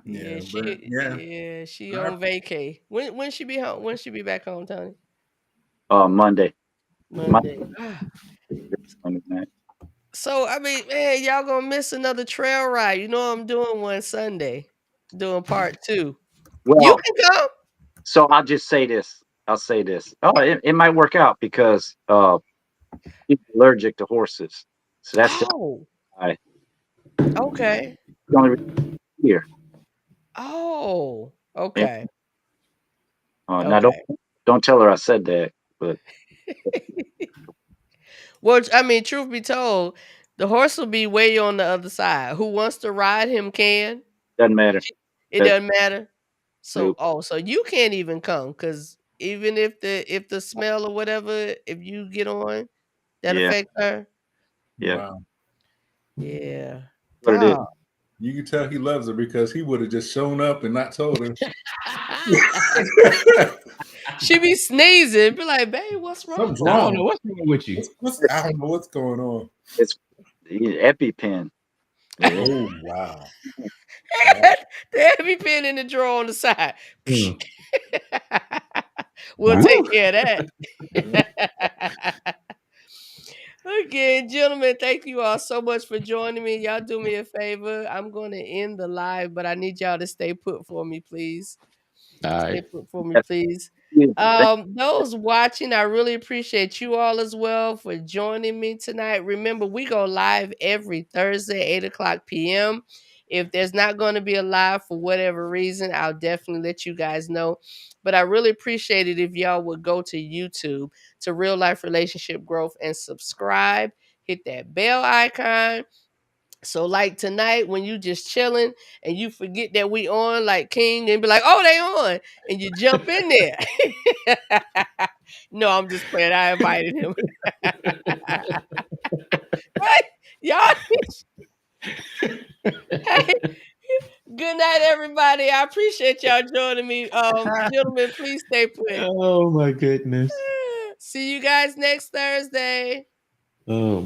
Yeah, Yeah. she I- on vacay. When she be home? When she be back home, Tony? Monday. Monday. Monday night. So I mean, man, y'all gonna miss another trail ride. You know I'm doing one Sunday, doing part 2. You Well, can come. so I'll just say this. I'll say this. Oh, it might work out because he's allergic to horses, so that's the Oh, I- okay. only reason here. Oh, Yeah. okay. Now Okay. don't tell her I said that, but Well, I mean, truth be told, the horse will be way on the other side. Who wants to ride him can. doesn't matter. It doesn't matter. So, Nope. so you can't even come because even if the smell or whatever, if you get on, that Yeah, affect her. yeah. Wow. Yeah. What it is. Dog. You can tell he loves her because he would have just shown up and not told her. She be sneezing, be like, "Babe, what's wrong?" Something's I don't wrong. know what's wrong with you. I don't know what's going on. It's EpiPen. Yeah. Oh wow. The EpiPen in the drawer on the side. Mm. We'll Wow. take care of that. Again, gentlemen, thank you all so much for joining me. Y'all do me a favor. I'm going to end the live, but I need y'all to stay put for me, please. All Stay right. put for me, please. Those watching, I really appreciate you all as well for joining me tonight. Remember, we go live every Thursday, 8:00 p.m. If there's not going to be a live for whatever reason, I'll definitely let you guys know. But I really appreciate it if y'all would go to YouTube to Real Life Relationship Growth and subscribe. Hit that bell icon. So like tonight when you just chilling and you forget that we on like King and be like, "Oh, they on," and you jump in there. No, I'm just playing. I invited him. Right? Y'all. Hey, good night, everybody. I appreciate y'all joining me. Gentlemen, please stay put. Oh my goodness. See you guys next Thursday. Oh